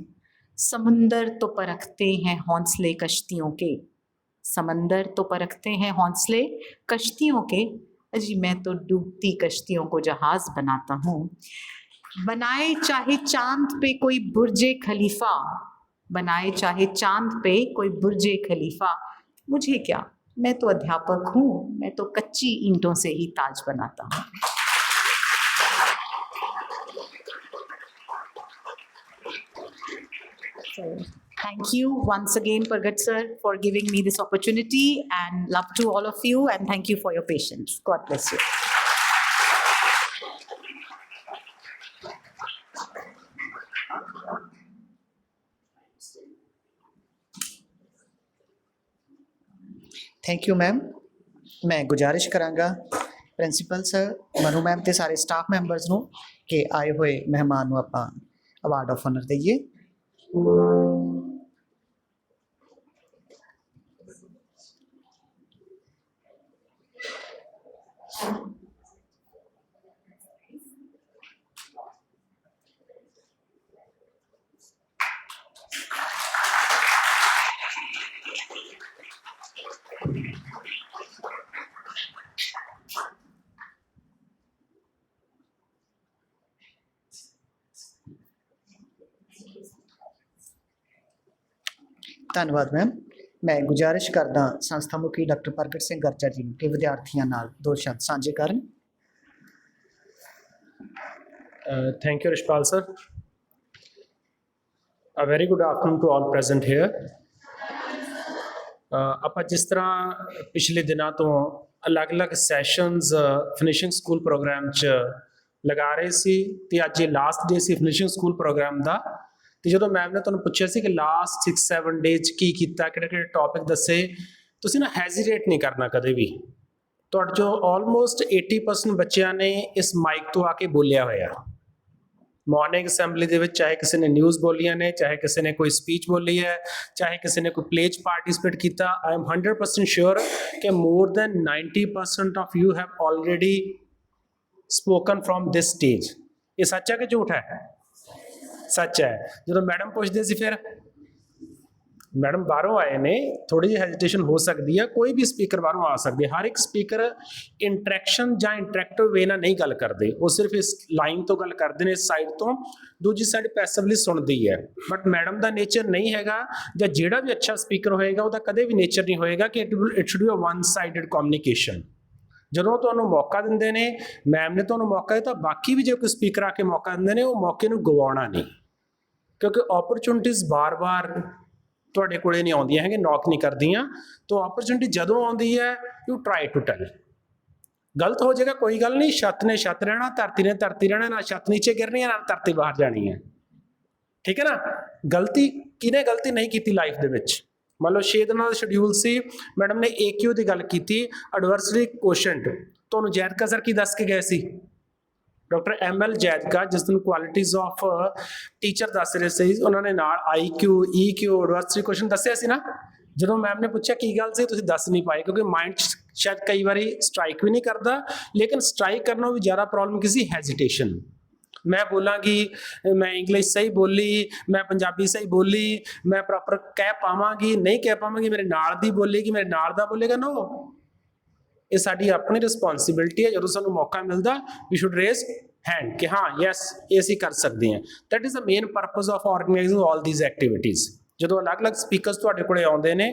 समंदर तो परखते हैं हौंसले कश्तियों के, समंदर तो परखते हैं हौंसले कश्तियों के, अजी मैं तो डूबती कश्तियों को जहाज़ बनाता हूँ। बनाए चाहे चांद पे कोई बुर्जे खलीफा, बनाए चाहे चांद पे कोई बुर्जे खलीफा, मुझे क्या, मैं तो अध्यापक हूँ, मैं तो कच्ची ईंटों से ही ताज बनाता हूँ। So, thank you once again, Pargat sir, for giving me this opportunity, and love to all of you, and thank you for your patience. God bless you. Thank you ma'am. ਮੈਂ ਗੁਜ਼ਾਰਿਸ਼ ਕਰਾਂਗਾ ਪ੍ਰਿੰਸੀਪਲ ਸਰ, ਮਨੂ ਮੈਮ ਤੇ ਸਾਰੇ ਸਟਾਫ ਮੈਂਬਰਸ ਨੂੰ ਕਿ ਆਏ ਹੋਏ ਮਹਿਮਾਨ ਨੂੰ ਆਪਾਂ ਅਵਾਰਡ ਆਫ ਆਨਰ ਦਈਏ। ਧੰਨਵਾਦ ਮੈਮ। ਮੈਂ ਗੁਜ਼ਾਰਿਸ਼ ਕਰਦਾ ਸੰਸਥਾ ਮੁਖੀ ਡਾਕਟਰ ਪ੍ਰਗਟ ਸਿੰਘ ਗਰਚਾ ਜੀ ਨੂੰ ਕਿ ਵਿਦਿਆਰਥੀਆਂ ਨਾਲ 2 ਸ਼ਬਦ ਸਾਂਝੇ ਕਰਨ। Thank you, Rishpal sir. A very good afternoon to all present here. ਆਪਾਂ ਜਿਸ ਤਰ੍ਹਾਂ ਪਿਛਲੇ ਦਿਨਾਂ ਤੋਂ ਅਲੱਗ-ਅਲੱਗ ਸੈਸ਼ਨਸ ਫਿਨਿਸ਼ਿੰਗ ਸਕੂਲ ਪ੍ਰੋਗਰਾਮ 'ਚ ਲਗਾ ਰਹੇ ਸੀ ਤੇ ਅੱਜ ਇਹ ਲਾਸਟ ਡੇ ਸੀ ਫਿਨਿਸ਼ਿੰਗ ਸਕੂਲ ਪ੍ਰੋਗਰਾਮ ਦਾ। ਤੇ ਜਦੋਂ ਮੈਮ ਨੇ ਤੁਹਾਨੂੰ ਪੁੱਛਿਆ ਸੀ ਕਿ ਲਾਸਟ 6-7 ਡੇਜ਼ ਕੀ ਕੀਤਾ, ਕਿਹੜੇ-ਕਿਹੜੇ ਟੌਪਿਕ ਦੱਸੇ, ਤੁਸੀਂ ਨਾ ਹੈਜ਼ੀਟੇਟ ਨਹੀਂ ਕਰਨਾ ਕਦੇ ਵੀ। ਤੁਹਾਡੇ 'ਚੋਂ ਆਲਮੋਸਟ 80% ਬੱਚਿਆਂ ਨੇ ਇਸ ਮਾਈਕ ਤੋਂ ਆ ਕੇ ਬੋਲਿਆ ਹੋਇਆ। ਮਾਰਨਿੰਗ ਅਸੈਂਬਲੀ ਦੇ ਵਿੱਚ ਚਾਹੇ ਕਿਸੇ ਨੇ ਨਿਊਜ਼ ਬੋਲੀਆਂ ਨੇ, ਚਾਹੇ ਕਿਸੇ ਨੇ ਕੋਈ ਸਪੀਚ ਬੋਲੀ ਹੈ, ਚਾਹੇ ਕਿਸੇ ਨੇ ਕੋਈ ਪਲੇ 'ਚ ਪਾਰਟਿਸਿਪੇਟ ਕੀਤਾ। ਆਈ ਐਮ 100% ਸ਼ੋਰ ਕਿ more than 90% of you have already spoken from this stage. ਇਹ ਸੱਚ ਹੈ ਕਿ ਝੂਠ ਹੈ? ਸੱਚ ਹੈ। ਜਦੋਂ ਮੈਡਮ ਪੁੱਛਦੇ ਸੀ ਫਿਰ ਮੈਡਮ ਬਾਹਰੋਂ ਆਏ ਨੇ, ਥੋੜੀ ਜਿਹੀ ਹੈਜ਼ੀਟੇਸ਼ਨ ਹੋ ਸਕਦੀ ਹੈ। ਕੋਈ ਵੀ ਸਪੀਕਰ ਬਾਹਰੋਂ ਆ ਸਕਦੇ। ਹਰ ਇੱਕ ਸਪੀਕਰ ਇੰਟਰੈਕਸ਼ਨ ਜਾਂ ਇੰਟਰੈਕਟਿਵ ਵੇ ਨਾਲ ਨਹੀਂ ਗੱਲ ਕਰਦੇ। ਉਹ ਸਿਰਫ ਇਸ ਲਾਈਨ ਤੋਂ ਗੱਲ ਕਰਦੇ ਨੇ, ਇਸ ਸਾਈਡ ਤੋਂ। ਦੂਜੀ ਸਾਈਡ ਪੈਸਿਵਲੀ ਸੁਣਦੀ ਹੈ। ਬਟ ਮੈਡਮ ਦਾ ਨੇਚਰ ਨਹੀਂ ਹੈਗਾ, ਜਾਂ ਜਿਹੜਾ ਵੀ ਅੱਛਾ ਸਪੀਕਰ ਹੋਏਗਾ ਉਹਦਾ ਕਦੇ ਵੀ ਨੇਚਰ ਨਹੀਂ ਹੋਏਗਾ ਕਿ it should be a one sided communication. ਜਦੋਂ ਤੁਹਾਨੂੰ ਮੌਕਾ ਦਿੰਦੇ ਨੇ, ਮੈਮ ਨੇ ਤੁਹਾਨੂੰ ਮੌਕਾ ਦਿੱਤਾ, ਬਾਕੀ ਵੀ ਜੇ ਕੋਈ ਸਪੀਕਰ ਆ ਕੇ ਮੌਕਾ ਦਿੰਦੇ ਨੇ, ਉਹ ਮੌਕੇ ਨੂੰ ਗਵਾਉਣਾ ਨਹੀਂ। ਕਿਉਂਕਿ ਓਪਰਚੁਨਿਟੀਜ਼ ਬਾਰ-ਬਾਰ ਤੁਹਾਡੇ ਕੋਲੇ ਨਹੀਂ ਆਉਂਦੀਆਂ ਹੈਗੀਆਂ, ਨੌਕ ਨਹੀਂ ਕਰਦੀਆਂ। ਤਾਂ ਓਪਰਚੁਨਿਟੀ ਜਦੋਂ ਆਉਂਦੀ ਹੈ, ਯੂ ਟਰਾਈ ਟੂ ਟੈਲ। ਗਲਤ ਹੋ ਜਾਏਗਾ ਕੋਈ ਗੱਲ ਨਹੀਂ, ਛੱਤ ਨੇ ਛੱਤ ਰਹਿਣਾ, ਧਰਤੀ ਨੇ ਧਰਤੀ ਰਹਿਣਾ। ਨਾ ਛੱਤ ਨੀਚੇ ਗਿਰਨੀ ਹੈ, ਨਾ ਧਰਤੀ ਬਾਹਰ ਜਾਣੀ ਹੈ। ਠੀਕ ਹੈ ਨਾ? ਗਲਤੀ ਕਿਹਨੇ ਗਲਤੀ ਨਹੀਂ ਕੀਤੀ ਲਾਈਫ ਦੇ ਵਿੱਚ? ਮੰਨ ਲਓ 6 ਦਿਨਾਂ ਦਾ ਸ਼ਡਿਊਲ ਸੀ, ਮੈਡਮ ਨੇ AQ ਦੀ ਗੱਲ ਕੀਤੀ, ਐਡਵਰਸਰੀ ਕੋਸ਼ੈਂਟ। ਤੁਹਾਨੂੰ ਜੈਦਕਾ ਸਰ ਕੀ ਦੱਸ ਕੇ ਗਏ ਸੀ? ਡਾਕਟਰ ML ਜੈਦਕਾ, ਜਿਸ ਨੂੰ ਕੁਆਲਿਟੀਜ਼ ਆਫ ਟੀਚਰ ਦੱਸ ਰਹੇ ਸੀ, ਉਹਨਾਂ ਨੇ ਨਾਲ IQ, EQ, ਐਡਵਰਸਰੀ ਕੋਸ਼ੈਂਟ ਦੱਸਿਆ ਸੀ ਨਾ। ਜਦੋਂ ਮੈਮ ਨੇ ਪੁੱਛਿਆ ਕੀ ਗੱਲ ਸੀ, ਤੁਸੀਂ ਦੱਸ ਨਹੀਂ ਪਾਏ ਕਿਉਂਕਿ ਮਾਈਂਡ ਸ਼ਾਇਦ ਕਈ ਵਾਰੀ ਸਟ੍ਰਾਈਕ ਵੀ ਨਹੀਂ ਕਰਦਾ। ਲੇਕਿਨ ਸਟ੍ਰਾਈਕ ਕਰਨਾ ਵੀ ਜ਼ਿਆਦਾ ਪ੍ਰੋਬਲਮ ਕੀ ਸੀ? ਹੈਜ਼ੀਟੇਸ਼ਨ। ਮੈਂ ਬੋਲਾਂਗੀ, ਮੈਂ ਇੰਗਲਿਸ਼ ਸਹੀ ਬੋਲੀ, ਮੈਂ ਪੰਜਾਬੀ ਸਹੀ ਬੋਲੀ, ਮੈਂ ਪ੍ਰੋਪਰ ਕਹਿ ਪਾਵਾਂਗੀ, ਨਹੀਂ ਕਹਿ ਪਾਵਾਂਗੀ, ਮੇਰੇ ਨਾਲ ਦੀ ਬੋਲੇਗੀ, ਮੇਰੇ ਨਾਲ ਦਾ ਬੋਲੇਗਾ। ਨੋ, ਇਹ ਸਾਡੀ ਆਪਣੀ ਰਿਸਪੌਂਸਿਬਿਲਿਟੀ ਹੈ। ਜਦੋਂ ਸਾਨੂੰ ਮੌਕਾ ਮਿਲਦਾ ਵੀ ਸ਼ੁੱਡ ਰੇਜ਼ ਹੈਂਡ ਕਿ ਹਾਂ ਯੈਸ ਇਹ ਅਸੀਂ ਕਰ ਸਕਦੇ ਹਾਂ। That is the main purpose of organising all these activities. ਜਦੋਂ ਅਲੱਗ-ਅਲੱਗ ਸਪੀਕਰਸ ਤੁਹਾਡੇ ਕੋਲੇ ਆਉਂਦੇ ਨੇ,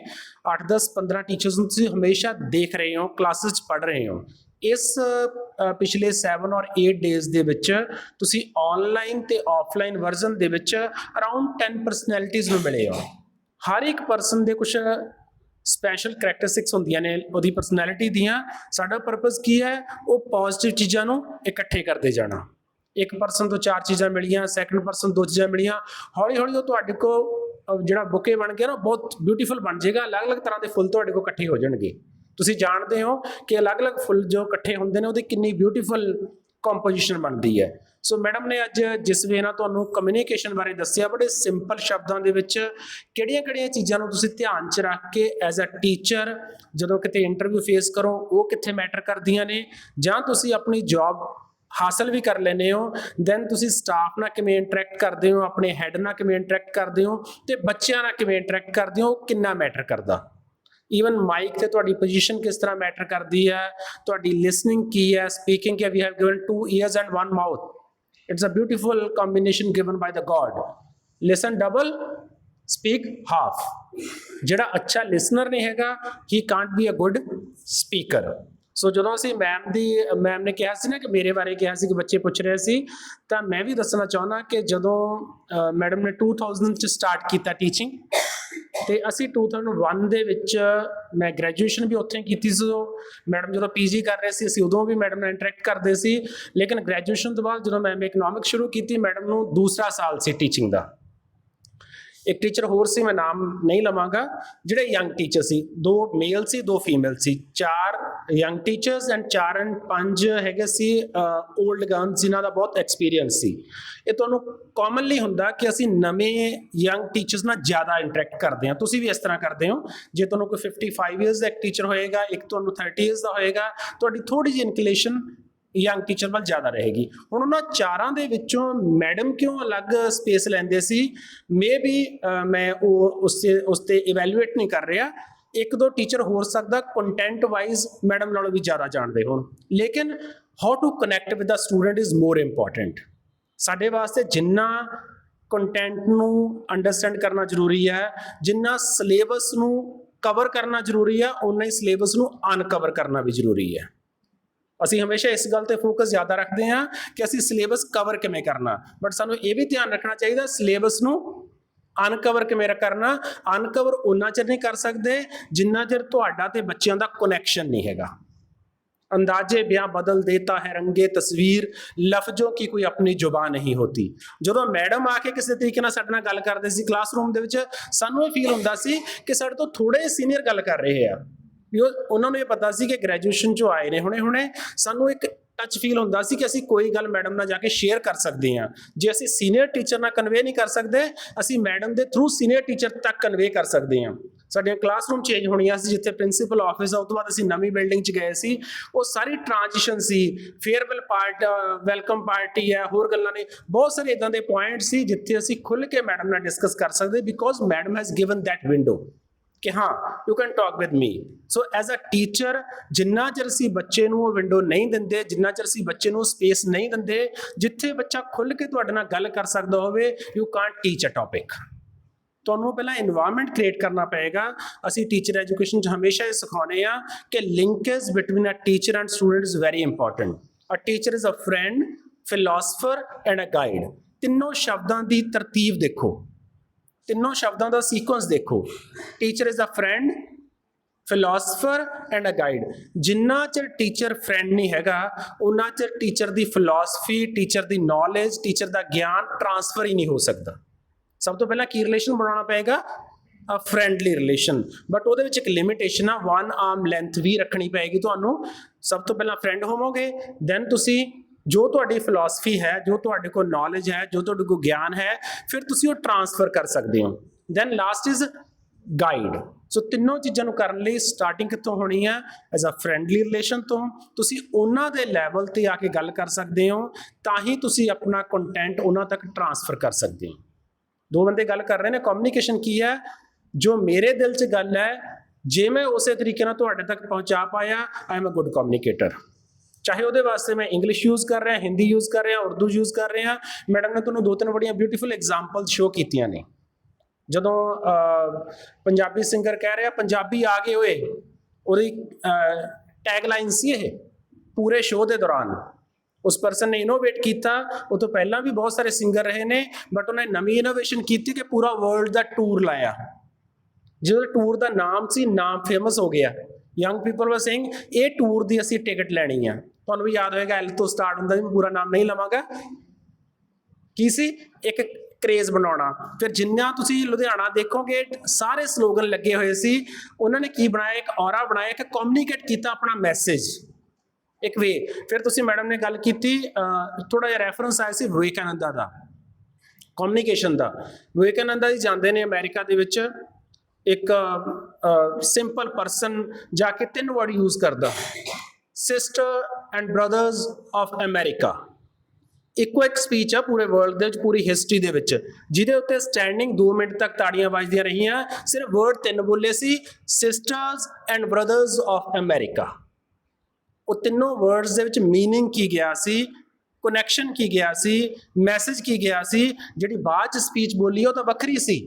8, 10, 15 ਟੀਚਰਸ ਨੂੰ ਤੁਸੀਂ ਹਮੇਸ਼ਾ ਦੇਖ ਰਹੇ ਹੋ, ਕਲਾਸਿਸ 'ਚ ਪੜ੍ਹ ਰਹੇ ਹੋ। ਇਸ ਪਿਛਲੇ 7 ਔਰ 8 ਡੇਜ਼ ਦੇ ਵਿੱਚ ਤੁਸੀਂ ਆਨਲਾਈਨ ਤੇ ਆਫਲਾਈਨ ਵਰਜ਼ਨ ਦੇ ਵਿੱਚ ਅਰਾਊਂਡ 10 ਪਰਸਨੈਲਿਟੀਜ਼ ਨੂੰ ਮਿਲੇ ਹੋ। ਹਰ ਇੱਕ ਪਰਸਨ ਦੇ ਕੁਛ ਸਪੈਸ਼ਲ ਕਰੈਕਟਰਿਸਟਿਕਸ ਹੁੰਦੀਆਂ ਨੇ ਉਹਦੀ ਪਰਸਨੈਲਿਟੀ ਦੀਆਂ। ਸਾਡਾ ਪਰਪਸ ਕੀ ਹੈ? ਉਹ ਪੋਜ਼ਿਟਿਵ ਚੀਜ਼ਾਂ ਨੂੰ ਇਕੱਠੇ ਕਰਦੇ ਜਾਣਾ। ਇੱਕ ਪਰਸਨ ਤੋਂ 4 ਚੀਜ਼ਾਂ ਮਿਲੀਆਂ, ਸੈਕੰਡ ਪਰਸਨ 2 ਚੀਜ਼ਾਂ ਮਿਲੀਆਂ, ਹੌਲੀ ਹੌਲੀ ਉਹ ਤੁਹਾਡੇ ਕੋਲ ਜਿਹੜਾ ਬੁਕੇ ਬਣ ਗਿਆ ਨਾ, ਬਹੁਤ ਬਿਊਟੀਫੁਲ ਬਣ ਜਾਏਗਾ। ਅਲੱਗ-ਅਲੱਗ ਤਰ੍ਹਾਂ ਦੇ ਫੁੱਲ ਤੁਹਾਡੇ ਕੋਲ ਇਕੱਠੇ ਹੋ ਜਾਣਗੇ। ਤੁਸੀਂ ਜਾਣਦੇ ਹੋ ਕਿ ਅਲੱਗ-ਅਲੱਗ ਫੁੱਲ ਜੋ ਇਕੱਠੇ ਹੁੰਦੇ ਨੇ, ਉਹਦੀ ਕਿੰਨੀ ਬਿਊਟੀਫੁਲ ਕੰਪੋਜੀਸ਼ਨ ਬਣਦੀ ਹੈ। ਸੋ ਮੈਡਮ ਨੇ ਅੱਜ ਜਿਸ ਵੇ ਨਾਲ ਤੁਹਾਨੂੰ ਕਮਿਊਨੀਕੇਸ਼ਨ ਬਾਰੇ ਦੱਸਿਆ, ਬੜੇ ਸਿੰਪਲ ਸ਼ਬਦਾਂ ਦੇ ਵਿੱਚ ਕਿਹੜੀਆਂ-ਕਿਹੜੀਆਂ ਚੀਜ਼ਾਂ ਨੂੰ ਤੁਸੀਂ ਧਿਆਨ 'ਚ ਰੱਖ ਕੇ ਐਜ਼ ਅ ਟੀਚਰ ਜਦੋਂ ਕਿਤੇ ਇੰਟਰਵਿਊ ਫੇਸ ਕਰੋ, ਉਹ ਕਿੱਥੇ ਮੈਟਰ ਕਰਦੀਆਂ ਨੇ, ਜਾਂ ਤੁਸੀਂ ਆਪਣੀ ਜੌਬ ਹਾਸਲ ਵੀ ਕਰ ਲੈਂਦੇ ਹੋ, ਦੈਨ ਤੁਸੀਂ ਸਟਾਫ ਨਾਲ ਕਿਵੇਂ ਇੰਟਰੈਕਟ ਕਰਦੇ ਹੋ, ਆਪਣੇ ਹੈਡ ਨਾਲ ਕਿਵੇਂ ਇੰਟਰੈਕਟ ਕਰਦੇ ਹੋ, ਤੇ ਬੱਚਿਆਂ ਨਾਲ ਕਿਵੇਂ ਇੰਟਰੈਕਟ ਕਰਦੇ ਹੋ, ਉਹ ਕਿੰਨਾ ਮੈਟਰ ਕਰਦਾ। ਈਵਨ ਮਾਈਕ ਤੇ ਤੁਹਾਡੀ ਪੋਜੀਸ਼ਨ ਕਿਸ ਤਰ੍ਹਾਂ ਮੈਟਰ ਕਰਦੀ ਹੈ, ਤੁਹਾਡੀ ਲਿਸਨਿੰਗ ਕੀ ਹੈ, ਸਪੀਕਿੰਗ ਕੀ ਹੈ। We have given 2 ears and 1 mouth. It's a beautiful combination given by the God. Listen double, speak half. ਜਿਹੜਾ ਅੱਛਾ ਲਿਸਨਰ ਨਹੀਂ ਹੈਗਾ, he can't be a good speaker. ਸੋ ਜਦੋਂ ਅਸੀਂ ਮੈਮ ਨੇ ਕਿਹਾ ਸੀ ਨਾ ਕਿ ਮੇਰੇ ਬਾਰੇ ਕਿਹਾ ਸੀ ਕਿ ਬੱਚੇ ਪੁੱਛ ਰਹੇ ਸੀ, ਤਾਂ ਮੈਂ ਵੀ ਦੱਸਣਾ ਚਾਹੁੰਦਾ ਕਿ ਜਦੋਂ ਮੈਡਮ ਨੇ 2000 'ਚ ਸਟਾਰਟ ਕੀਤਾ ਟੀਚਿੰਗ, ਤੇ ਅਸੀਂ 2001 ਦੇ ਵਿੱਚ ਮੈਂ ਗ੍ਰੈਜੂਏਸ਼ਨ ਵੀ ਉੱਥੇ ਕੀਤੀ ਸੀ। ਮੈਡਮ ਜਦੋਂ PG ਕਰ ਰਹੇ ਸੀ, ਅਸੀਂ ਉਦੋਂ ਵੀ ਮੈਡਮ ਨਾਲ ਇੰਟਰੈਕਟ ਕਰਦੇ ਸੀ। ਲੇਕਿਨ ਗ੍ਰੈਜੂਏਸ਼ਨ ਤੋਂ ਬਾਅਦ ਜਦੋਂ ਮੈਂ ਇਕਨੋਮਿਕਸ ਸ਼ੁਰੂ ਕੀਤੀ, ਮੈਡਮ ਨੂੰ ਦੂਸਰਾ ਸਾਲ ਸੀ ਟੀਚਿੰਗ ਦਾ। ਇੱਕ ਟੀਚਰ ਹੋਰ ਸੀ, ਮੈਂ ਨਾਮ ਨਹੀਂ ਲਵਾਂਗਾ, ਜਿਹੜੇ ਯੰਗ ਟੀਚਰ ਸੀ, 2 ਮੇਲ ਸੀ, 2 ਫੀਮੇਲ ਸੀ। 4 ਯੰਗ ਟੀਚਰਸ ਐਂਡ 4 and 5 ਹੈਗੇ ਸੀ ਓਲਡ ਗਰਲਸ, ਜਿਨ੍ਹਾਂ ਦਾ ਬਹੁਤ ਐਕਸਪੀਰੀਅੰਸ ਸੀ। ਇਹ ਤੁਹਾਨੂੰ ਕਾਮਨਲੀ ਹੁੰਦਾ ਕਿ ਅਸੀਂ ਨਵੇਂ ਯੰਗ ਟੀਚਰਸ ਨਾਲ ਜ਼ਿਆਦਾ ਇੰਟਰੈਕਟ ਕਰਦੇ ਹਾਂ। ਤੁਸੀਂ ਵੀ ਇਸ ਤਰ੍ਹਾਂ ਕਰਦੇ ਹੋ। ਜੇ ਤੁਹਾਨੂੰ ਕੋਈ 55 ਇਅਰਸ ਦਾ ਇੱਕ ਟੀਚਰ ਹੋਏਗਾ, ਇੱਕ ਤੁਹਾਨੂੰ 30 ਇਅਰਸ ਦਾ ਹੋਏਗਾ, ਤੁਹਾਡੀ ਥੋੜ੍ਹੀ ਜਿਹੀ ਇਨਕਲੇਸ਼ਨ ਯੰਗ ਟੀਚਰ ਵੱਲ ਜ਼ਿਆਦਾ ਰਹੇਗੀ। ਹੁਣ ਉਹਨਾਂ 4 ਦੇ ਵਿੱਚੋਂ ਮੈਡਮ ਕਿਉਂ ਅਲੱਗ ਸਪੇਸ ਲੈਂਦੇ ਸੀ, ਮੇ ਬੀ ਮੈਂ ਉਹ ਉਸ ਤੇ ਇਵੈਲੂਏਟ ਨਹੀਂ ਕਰ ਰਿਹਾ। 1-2 ਟੀਚਰ ਹੋ ਸਕਦਾ ਕੰਟੈਂਟ ਵਾਈਜ਼ ਮੈਡਮ ਨਾਲੋਂ ਵੀ ਜ਼ਿਆਦਾ ਜਾਣਦੇ ਹੋਣ, ਲੇਕਿਨ how to connect with the student is more important. ਸਾਡੇ ਵਾਸਤੇ ਜਿੰਨਾ ਕੰਟੈਂਟ ਨੂੰ ਅੰਡਰਸਟੈਂਡ ਕਰਨਾ ਜ਼ਰੂਰੀ ਹੈ, ਜਿੰਨਾ ਸਿਲੇਬਸ ਨੂੰ ਕਵਰ ਕਰਨਾ ਜ਼ਰੂਰੀ ਹੈ ਉਨਾ ਹੀ ਸਿਲੇਬਸ ਨੂੰ ਅਨਕਵਰ ਕਰਨਾ ਵੀ ਜ਼ਰੂਰੀ ਹੈ। ਅਸੀਂ ਹਮੇਸ਼ਾ ਇਸ ਗੱਲ ਤੇ ਫੋਕਸ ਜ਼ਿਆਦਾ ਰੱਖਦੇ ਹਾਂ ਕਿ ਅਸੀਂ ਸਿਲੇਬਸ ਕਵਰ ਕਿਵੇਂ ਕਰਨਾ, ਬਟ ਸਾਨੂੰ ਇਹ ਵੀ ਧਿਆਨ ਰੱਖਣਾ ਚਾਹੀਦਾ ਸਿਲੇਬਸ ਨੂੰ ਅਨਕਵਰ ਕਿਵੇਂ ਕਰਨਾ। ਅਨਕਵਰ ਉਨਾ ਚਿਰ ਨਹੀਂ ਕਰ ਸਕਦੇ ਜਿੰਨਾ ਚਿਰ ਤੁਹਾਡਾ ਤੇ ਬੱਚਿਆਂ ਦਾ ਕਨੈਕਸ਼ਨ ਨਹੀਂ ਹੈਗਾ। अंदाजे ब्याह बदल देता है रंगे तस्वीर, लफ्जों की कोई अपनी जुबान नहीं होती। ਜਦੋਂ ਮੈਡਮ ਆ ਕੇ ਕਿਸੇ ਤਰੀਕੇ ਨਾਲ ਸਾਡੇ ਨਾਲ ਗੱਲ ਕਰਦੇ ਸੀ ਕਲਾਸਰੂਮ ਦੇ ਵਿੱਚ, ਸਾਨੂੰ ਇਹ ਫੀਲ ਹੁੰਦਾ ਸੀ ਕਿ ਸਾਡੇ ਤੋਂ ਥੋੜੇ ਸੀਨੀਅਰ ਗੱਲ ਕਰ ਰਹੇ ਆ, ਵੀ ਉਹਨਾਂ ਨੂੰ ਇਹ ਪਤਾ ਸੀ ਕਿ ਗ੍ਰੈਜੂਏਸ਼ਨ 'ਚੋਂ ਆਏ ਨੇ ਹੁਣੇ ਸਾਨੂੰ ਇੱਕ ਟੱਚ ਫੀਲ ਹੁੰਦਾ ਸੀ ਕਿ ਅਸੀਂ ਕੋਈ ਗੱਲ ਮੈਡਮ ਨਾਲ ਜਾ ਕੇ ਸ਼ੇਅਰ ਕਰ ਸਕਦੇ ਹਾਂ। ਜੇ ਅਸੀਂ ਸੀਨੀਅਰ ਟੀਚਰ ਨਾਲ ਕਨਵੇ ਨਹੀਂ ਕਰ ਸਕਦੇ, ਅਸੀਂ ਮੈਡਮ ਦੇ ਥਰੂ ਸੀਨੀਅਰ ਟੀਚਰ ਤੱਕ ਕਨਵੇ ਕਰ ਸਕਦੇ ਹਾਂ। ਸਾਡੀਆਂ ਕਲਾਸਰੂਮ ਚੇਂਜ ਹੋਣੀਆਂ ਸੀ, ਜਿੱਥੇ ਪ੍ਰਿੰਸੀਪਲ ਆਫਿਸ ਆ, ਉਸ ਤੋਂ ਬਾਅਦ ਅਸੀਂ ਨਵੀਂ ਬਿਲਡਿੰਗ 'ਚ ਗਏ ਸੀ, ਉਹ ਸਾਰੀ ਟ੍ਰਾਂਜੀਸ਼ਨ ਸੀ। ਫੇਅਰਵੈਲ ਪਾਰਟ, ਵੈਲਕਮ ਪਾਰਟੀ ਹੈ, ਹੋਰ ਗੱਲਾਂ ਨੇ, ਬਹੁਤ ਸਾਰੇ ਇਦਾਂ ਦੇ ਪੁਆਇੰਟ ਸੀ ਜਿੱਥੇ ਅਸੀਂ ਖੁੱਲ੍ਹ ਕੇ ਮੈਡਮ ਨਾਲ ਡਿਸਕਸ ਕਰ ਸਕਦੇ, because madam has given that window ਕਿ ਹਾਂ you can talk with me. So as a teacher ਜਿੰਨਾ ਚਿਰ ਅਸੀਂ ਬੱਚੇ ਨੂੰ ਉਹ ਵਿੰਡੋ ਨਹੀਂ ਦਿੰਦੇ, ਜਿੰਨਾ ਚਿਰ ਅਸੀਂ ਬੱਚੇ ਨੂੰ ਸਪੇਸ ਨਹੀਂ ਦਿੰਦੇ ਜਿੱਥੇ ਬੱਚਾ ਖੁੱਲ੍ਹ ਕੇ ਤੁਹਾਡੇ ਨਾਲ ਗੱਲ ਕਰ ਸਕਦਾ ਹੋਵੇ, you can't teach a topic. ਤੁਹਾਨੂੰ ਪਹਿਲਾਂ ਇਨਵਾਇਰਨਮੈਂਟ ਕ੍ਰੀਏਟ ਕਰਨਾ ਪਏਗਾ। ਅਸੀਂ ਟੀਚਰ ਐਜੂਕੇਸ਼ਨ 'ਚ ਹਮੇਸ਼ਾ ਇਹ ਸਿਖਾਉਂਦੇ ਹਾਂ ਕਿ linkage between a teacher and student is very important. A teacher is a friend, philosopher and a guide. ਤਿੰਨੋਂ ਸ਼ਬਦਾਂ ਦੀ ਤਰਤੀਬ ਦੇਖੋ, ਤਿੰਨੋਂ ਸ਼ਬਦਾਂ ਦਾ ਸੀਕੁਐਂਸ ਦੇਖੋ। Teacher is a friend, philosopher and a guide. ਜਿੰਨਾ ਚਿਰ ਟੀਚਰ ਫਰੈਂਡ ਨਹੀਂ ਹੈਗਾ ਉਨਾ ਚਿਰ ਟੀਚਰ ਦੀ ਫਿਲਾਸਫੀ, ਟੀਚਰ ਦੀ ਨੌਲੇਜ, ਟੀਚਰ ਦਾ ਗਿਆਨ ਟਰਾਂਸਫਰ ਹੀ ਨਹੀਂ ਹੋ ਸਕਦਾ। ਸਭ ਤੋਂ ਪਹਿਲਾਂ ਕੀ ਰਿਲੇਸ਼ਨ ਬਣਾਉਣਾ ਪਏਗਾ? ਅ ਫਰੈਂਡਲੀ ਰਿਲੇਸ਼ਨ, ਬਟ ਉਹਦੇ ਵਿੱਚ ਇੱਕ ਲਿਮਿਟੇਸ਼ਨ ਆ, 1 ਆਰਮ ਲੈਂਥ ਵੀ ਰੱਖਣੀ ਪਏਗੀ ਤੁਹਾਨੂੰ। ਸਭ ਤੋਂ ਪਹਿਲਾਂ ਫਰੈਂਡ ਹੋਵੋਗੇ, ਦੈਨ ਤੁਸੀਂ ਜੋ ਤੁਹਾਡੀ ਫਿਲਾਸਫੀ ਹੈ, ਜੋ ਤੁਹਾਡੇ ਕੋਲ ਨੌਲੇਜ ਹੈ, ਜੋ ਤੁਹਾਡੇ ਕੋਲ ਗਿਆਨ ਹੈ, ਫਿਰ ਤੁਸੀਂ ਉਹ ਟਰਾਂਸਫਰ ਕਰ ਸਕਦੇ ਹੋ। Then last is guide. So ਤਿੰਨੋਂ ਚੀਜ਼ਾਂ ਨੂੰ ਕਰਨ ਲਈ ਸਟਾਰਟਿੰਗ ਕਿੱਥੋਂ ਹੋਣੀ ਹੈ? ਐਜ਼ ਅ ਫਰੈਂਡਲੀ ਰਿਲੇਸ਼ਨ ਤੋਂ। ਤੁਸੀਂ ਉਹਨਾਂ ਦੇ ਲੈਵਲ ਤੇ ਆ ਕੇ ਗੱਲ ਕਰ ਸਕਦੇ ਹੋ, ਤਾਂ ਹੀ ਤੁਸੀਂ ਆਪਣਾ ਕੰਟੈਂਟ ਉਹਨਾਂ ਤੱਕ ਟਰਾਂਸਫਰ ਕਰ ਸਕਦੇ ਹੋ। ਦੋ ਬੰਦੇ ਗੱਲ ਕਰ ਰਹੇ ਨੇ, ਕਮਿਊਨੀਕੇਸ਼ਨ ਕੀ ਹੈ? ਜੋ ਮੇਰੇ ਦਿਲ 'ਚ ਗੱਲ ਹੈ, ਜੇ ਮੈਂ ਉਸੇ ਤਰੀਕੇ ਨਾਲ ਤੁਹਾਡੇ ਤੱਕ ਪਹੁੰਚਾ ਪਾਇਆ, I am a good communicator. ਚਾਹੇ ਉਹਦੇ ਵਾਸਤੇ ਮੈਂ ਇੰਗਲਿਸ਼ ਯੂਜ਼ ਕਰ ਰਿਹਾ, ਹਿੰਦੀ ਯੂਜ਼ ਕਰ ਰਿਹਾ, ਉਰਦੂ ਯੂਜ਼ ਕਰ ਰਿਹਾ। ਮੈਡਮ ਨੇ ਤੁਹਾਨੂੰ 2-3 ਬੜੀਆਂ ਬਿਊਟੀਫੁਲ ਐਗਜ਼ਾਮਪਲ ਸ਼ੋ ਕੀਤੀਆਂ ਨੇ। ਜਦੋਂ ਪੰਜਾਬੀ ਸਿੰਗਰ ਕਹਿ ਰਿਹਾ ਪੰਜਾਬੀ ਆ ਗਏ ਓਏ, ਉਹਦੀ ਟੈਗ ਲਾਈਨ ਸੀ ਇਹ ਪੂਰੇ ਸ਼ੋਅ ਦੇ ਦੌਰਾਨ। ਉਸ ਪਰਸਨ ਨੇ ਇਨੋਵੇਟ ਕੀਤਾ। ਉਹ ਤੋਂ ਪਹਿਲਾਂ ਵੀ ਬਹੁਤ ਸਾਰੇ ਸਿੰਗਰ ਰਹੇ ਨੇ, ਬਟ ਉਹਨੇ ਨਵੀਂ ਇਨੋਵੇਸ਼ਨ ਕੀਤੀ ਕਿ ਪੂਰਾ ਵਰਲਡ ਦਾ ਟੂਰ ਲਾਇਆ। ਜਦੋਂ ਟੂਰ ਦਾ ਨਾਮ ਸੀ, ਨਾਮ ਫੇਮਸ ਹੋ ਗਿਆ। ਯੰਗ ਪੀਪਲ ਵਰ ਸੇਇੰਗ ਇਹ ਟੂਰ ਦੀ ਅਸੀਂ ਟਿਕਟ ਲੈਣੀ ਆ। ਤੁਹਾਨੂੰ ਵੀ ਯਾਦ ਹੋਏਗਾ, ਐਲ ਤੋਂ ਸਟਾਰਟ ਹੁੰਦਾ ਸੀ, ਪੂਰਾ ਨਾਮ ਨਹੀਂ ਲਵਾਂਗਾ। ਕੀ ਸੀ? ਇੱਕ ਕਰੇਜ਼ ਬਣਾਉਣਾ। ਫਿਰ ਜਿੰਨਾ ਤੁਸੀਂ ਲੁਧਿਆਣਾ ਦੇਖੋਗੇ, ਸਾਰੇ ਸਲੋਗਨ ਲੱਗੇ ਹੋਏ ਸੀ। ਉਹਨਾਂ ਨੇ ਕੀ ਬਣਾਇਆ? ਇੱਕ ਔਰਾ ਬਣਾਇਆ, ਇੱਕ ਕਮਿਊਨੀਕੇਟ ਕੀਤਾ ਆਪਣਾ ਮੈਸੇਜ ਇੱਕ ਵੇ। ਫਿਰ ਤੁਸੀਂ ਮੈਡਮ ਨੇ ਗੱਲ ਕੀਤੀ, ਥੋੜਾ ਜਿਹਾ ਰੈਫਰੈਂਸ ਆਇਆ ਸੀ ਵਿਵੇਕਾਨੰਦਾ ਦਾ, ਕਮਿਊਨੀਕੇਸ਼ਨ ਦਾ। ਵਿਵੇਕਾਨੰਦਾ ਜੀ ਜਾਂਦੇ ਨੇ ਅਮਰੀਕਾ ਦੇ ਵਿੱਚ, ਇੱਕ ਸਿੰਪਲ ਪਰਸਨ ਜਾ ਕੇ 3 ਵਰਡ ਯੂਜ਼ ਕਰਦਾ, sister and brothers of America. ਇੱਕੋ ਇੱਕ ਸਪੀਚ ਆ ਪੂਰੇ ਵਰਲਡ ਦੇ ਵਿੱਚ, ਪੂਰੀ ਹਿਸਟਰੀ ਦੇ ਵਿੱਚ, ਜਿਹਦੇ ਉੱਤੇ ਸਟੈਂਡਿੰਗ 2 ਮਿੰਟ ਤੱਕ ਤਾੜੀਆਂ ਵੱਜਦੀਆਂ ਰਹੀਆਂ। ਸਿਰਫ ਵਰਡ 3 ਬੋਲੇ ਸੀ, sisters and brothers of America. ਉਹ ਤਿੰਨੋਂ ਵਰਡਸ ਦੇ ਵਿੱਚ ਮੀਨਿੰਗ ਕੀ ਗਿਆ ਸੀ, ਕਨੈਕਸ਼ਨ ਕੀ ਗਿਆ ਸੀ, ਮੈਸੇਜ ਕੀ ਗਿਆ ਸੀ। ਜਿਹੜੀ ਬਾਅਦ 'ਚ ਸਪੀਚ ਬੋਲੀ ਉਹ ਤਾਂ ਵੱਖਰੀ ਸੀ।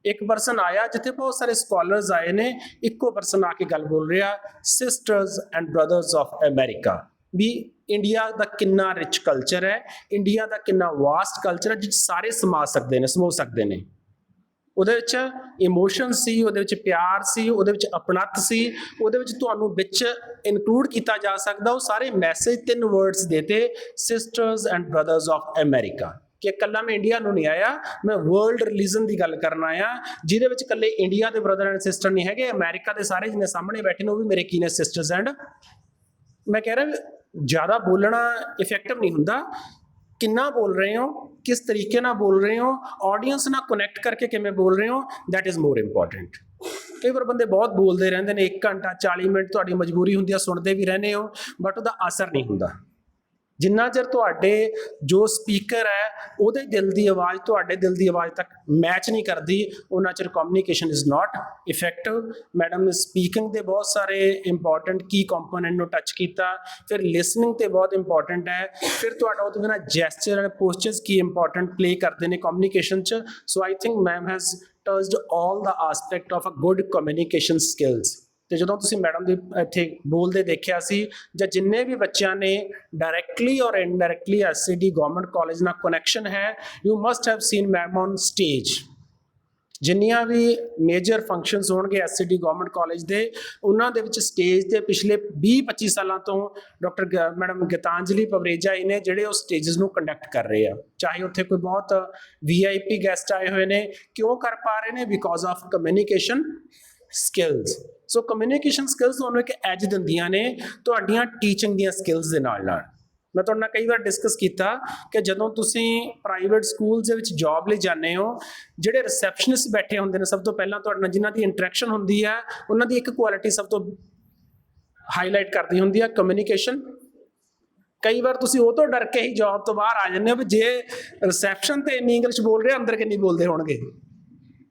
ਇੱਕ ਪਰਸਨ ਆਇਆ ਜਿੱਥੇ ਬਹੁਤ ਸਾਰੇ ਸਕਾਲਰਸ ਆਏ ਨੇ, ਇੱਕੋ ਪਰਸਨ ਆ ਕੇ ਗੱਲ ਬੋਲ ਰਿਹਾ, sisters and brothers of America. ਵੀ ਇੰਡੀਆ ਦਾ ਕਿੰਨਾ ਰਿਚ ਕਲਚਰ ਹੈ, ਇੰਡੀਆ ਦਾ ਕਿੰਨਾ ਵਾਸਟ ਕਲਚਰ ਹੈ, ਜਿਸ ਸਾਰੇ ਸਮਾ ਸਕਦੇ ਨੇ। ਉਹਦੇ ਵਿੱਚ ਇਮੋਸ਼ਨ ਸੀ, ਉਹਦੇ ਵਿੱਚ ਪਿਆਰ ਸੀ, ਉਹਦੇ ਵਿੱਚ ਅਪਣੱਤ ਸੀ, ਉਹਦੇ ਵਿੱਚ ਤੁਹਾਨੂੰ ਵਿੱਚ ਇਨਕਲੂਡ ਕੀਤਾ ਜਾ ਸਕਦਾ। ਉਹ ਸਾਰੇ ਮੈਸੇਜ 3 ਵਰਡਸ ਦੇਤੇ, sisters and brothers of America. ਕਿ ਇਕੱਲਾ ਮੈਂ ਇੰਡੀਆ ਨੂੰ ਨਹੀਂ ਆਇਆ, ਮੈਂ ਵਰਲਡ ਰਿਲੀਜਨ ਦੀ ਗੱਲ ਕਰਨ ਆਇਆ, ਜਿਹਦੇ ਵਿੱਚ ਇਕੱਲੇ ਇੰਡੀਆ ਦੇ ਬ੍ਰਦਰ ਐਂਡ ਸਿਸਟਰ ਨਹੀਂ ਹੈਗੇ, ਅਮਰੀਕਾ ਦੇ ਸਾਰੇ ਜਿਹਨੇ ਸਾਹਮਣੇ ਬੈਠੇ ਨੇ ਉਹ ਵੀ ਮੇਰੇ ਕੀ ਨੇ, ਸਿਸਟਰਸ ਐਂਡ। ਮੈਂ ਕਹਿ ਰਿਹਾ ਜ਼ਿਆਦਾ ਬੋਲਣਾ ਇਫੈਕਟਿਵ ਨਹੀਂ ਹੁੰਦਾ, ਕਿੰਨਾ ਬੋਲ ਰਹੇ ਹੋ, ਕਿਸ ਤਰੀਕੇ ਨਾਲ ਬੋਲ ਰਹੇ ਹੋ, ਆਡੀਅנס ਨਾਲ ਕਨੈਕਟ ਕਰਕੇ ਕਿਵੇਂ ਬੋਲ ਰਹੇ ਹੋ, ਦੈਟ ਇਜ਼ ਮੋਰ ਇੰਪੋਰਟੈਂਟ। ਕਈ ਵਾਰ ਬੰਦੇ ਬਹੁਤ ਬੋਲਦੇ ਰਹਿੰਦੇ ਨੇ, 1 ਘੰਟਾ 40 ਮਿੰਟ ਤੁਹਾਡੀ ਮਜਬੂਰੀ ਹੁੰਦੀ ਆ, ਸੁਣਦੇ ਵੀ ਰਹਿੰਦੇ ਹੋ, ਬਟ ਉਹਦਾ ਅਸਰ ਨਹੀਂ ਹੁੰਦਾ। ਜਿੰਨਾ ਚਿਰ ਤੁਹਾਡੇ ਜੋ ਸਪੀਕਰ ਹੈ ਉਹਦੇ ਦਿਲ ਦੀ ਆਵਾਜ਼ ਤੁਹਾਡੇ ਦਿਲ ਦੀ ਆਵਾਜ਼ ਤੱਕ ਮੈਚ ਨਹੀਂ ਕਰਦੀ, ਉਹਨਾਂ ਚਿਰ communication is not effective. Madam ਨੇ ਸਪੀਕਿੰਗ ਦੇ ਬਹੁਤ ਸਾਰੇ ਇੰਪੋਰਟੈਂਟ ਕੀ ਕੰਪੋਨੈਂਟ ਨੂੰ ਟੱਚ ਕੀਤਾ, ਫਿਰ ਲਿਸਨਿੰਗ ਤੇ ਬਹੁਤ ਇੰਪੋਰਟੈਂਟ ਹੈ, ਫਿਰ ਤੁਹਾਡਾ ਉਹਦੇ ਬਿਨਾਂ ਜੈਸਚਰ ਐਂਡ ਪੋਸਚਰਸ ਕੀ ਇੰਪੋਰਟੈਂਟ ਪਲੇ ਕਰਦੇ ਨੇ ਕਮਿਊਨੀਕੇਸ਼ਨ 'ਚ। So I think ma'am has touched all the aspect of a good communication skills. ਤੇ ਜਦੋਂ ਤੁਸੀਂ ਮੈਡਮ ਦੀ ਇੱਥੇ ਬੋਲਦੇ ਦੇਖਿਆ ਸੀ, ਜਾਂ ਜਿੰਨੇ ਵੀ ਬੱਚਿਆਂ ਨੇ ਡਾਇਰੈਕਟਲੀ ਔਰ ਇਨਡਾਇਰੈਕਟਲੀ ਐਸਸੀਡੀ ਗਵਰਨਮੈਂਟ ਕਾਲਜ ਨਾਲ ਕਨੈਕਸ਼ਨ ਹੈ, you must have seen ma'am on stage. ਜਿੰਨੀਆਂ ਵੀ ਮੇਜਰ ਫੰਕਸ਼ਨਸ ਹੋਣਗੇ ਐਸਸੀਡੀ ਗਵਰਨਮੈਂਟ ਕਾਲਜ ਦੇ, ਉਹਨਾਂ ਦੇ ਵਿੱਚ ਸਟੇਜ ਤੇ ਪਿਛਲੇ 20-25 ਸਾਲਾਂ ਤੋਂ ਡਾਕਟਰ ਮੈਡਮ ਗੀਤਾਂਜਲੀ ਪਵਰੇਜਾ ਜੀ ਨੇ ਜਿਹੜੇ ਉਹ ਸਟੇਜਸ ਨੂੰ ਕੰਡਕਟ ਕਰ ਰਹੇ ਆ। ਚਾਹੇ ਉੱਥੇ ਕੋਈ ਬਹੁਤ VIP ਗੈਸਟ ਆਏ ਹੋਏ ਨੇ, ਕਿਉਂ ਕਰ ਪਾ ਰਹੇ ਨੇ? Because of communication skills. So communication skills ਤੁਹਾਨੂੰ ਇੱਕ ਐਜ ਦਿੰਦੀਆਂ ਨੇ ਤੁਹਾਡੀਆਂ ਟੀਚਿੰਗ ਦੀਆਂ ਸਕਿੱਲਸ ਦੇ ਨਾਲ ਨਾਲ। ਮੈਂ ਤੁਹਾਡੇ ਨਾਲ ਕਈ ਵਾਰ ਡਿਸਕਸ ਕੀਤਾ ਕਿ ਜਦੋਂ ਤੁਸੀਂ ਪ੍ਰਾਈਵੇਟ ਸਕੂਲਸ ਦੇ ਵਿੱਚ ਜੌਬ ਲਈ ਜਾਂਦੇ ਹੋ, ਜਿਹੜੇ ਰਿਸੈਪਸ਼ਨਿਸਟ ਬੈਠੇ ਹੁੰਦੇ ਨੇ, ਸਭ ਤੋਂ ਪਹਿਲਾਂ ਤੁਹਾਡੇ ਨਾਲ ਜਿਨ੍ਹਾਂ ਦੀ ਇੰਟਰੈਕਸ਼ਨ ਹੁੰਦੀ ਹੈ, ਉਹਨਾਂ ਦੀ ਇੱਕ ਕੁਆਲਿਟੀ ਸਭ ਤੋਂ ਹਾਈਲਾਈਟ ਕਰਦੀ ਹੁੰਦੀ ਹੈ ਕਮਿਊਨੀਕੇਸ਼ਨ। ਕਈ ਵਾਰ ਤੁਸੀਂ ਉਹ ਤੋਂ ਡਰ ਕੇ ਹੀ ਜੌਬ ਤੋਂ ਬਾਹਰ ਆ ਜਾਂਦੇ ਹੋ ਵੀ ਜੇ ਰਿਸੈਪਸ਼ਨ ਤੇ ਇੰਨੀ ਇੰਗਲਿਸ਼ ਬੋਲ ਰਹੇ, ਅੰਦਰ ਕਿੰਨੀ ਬੋਲਦੇ ਹੋਣਗੇ।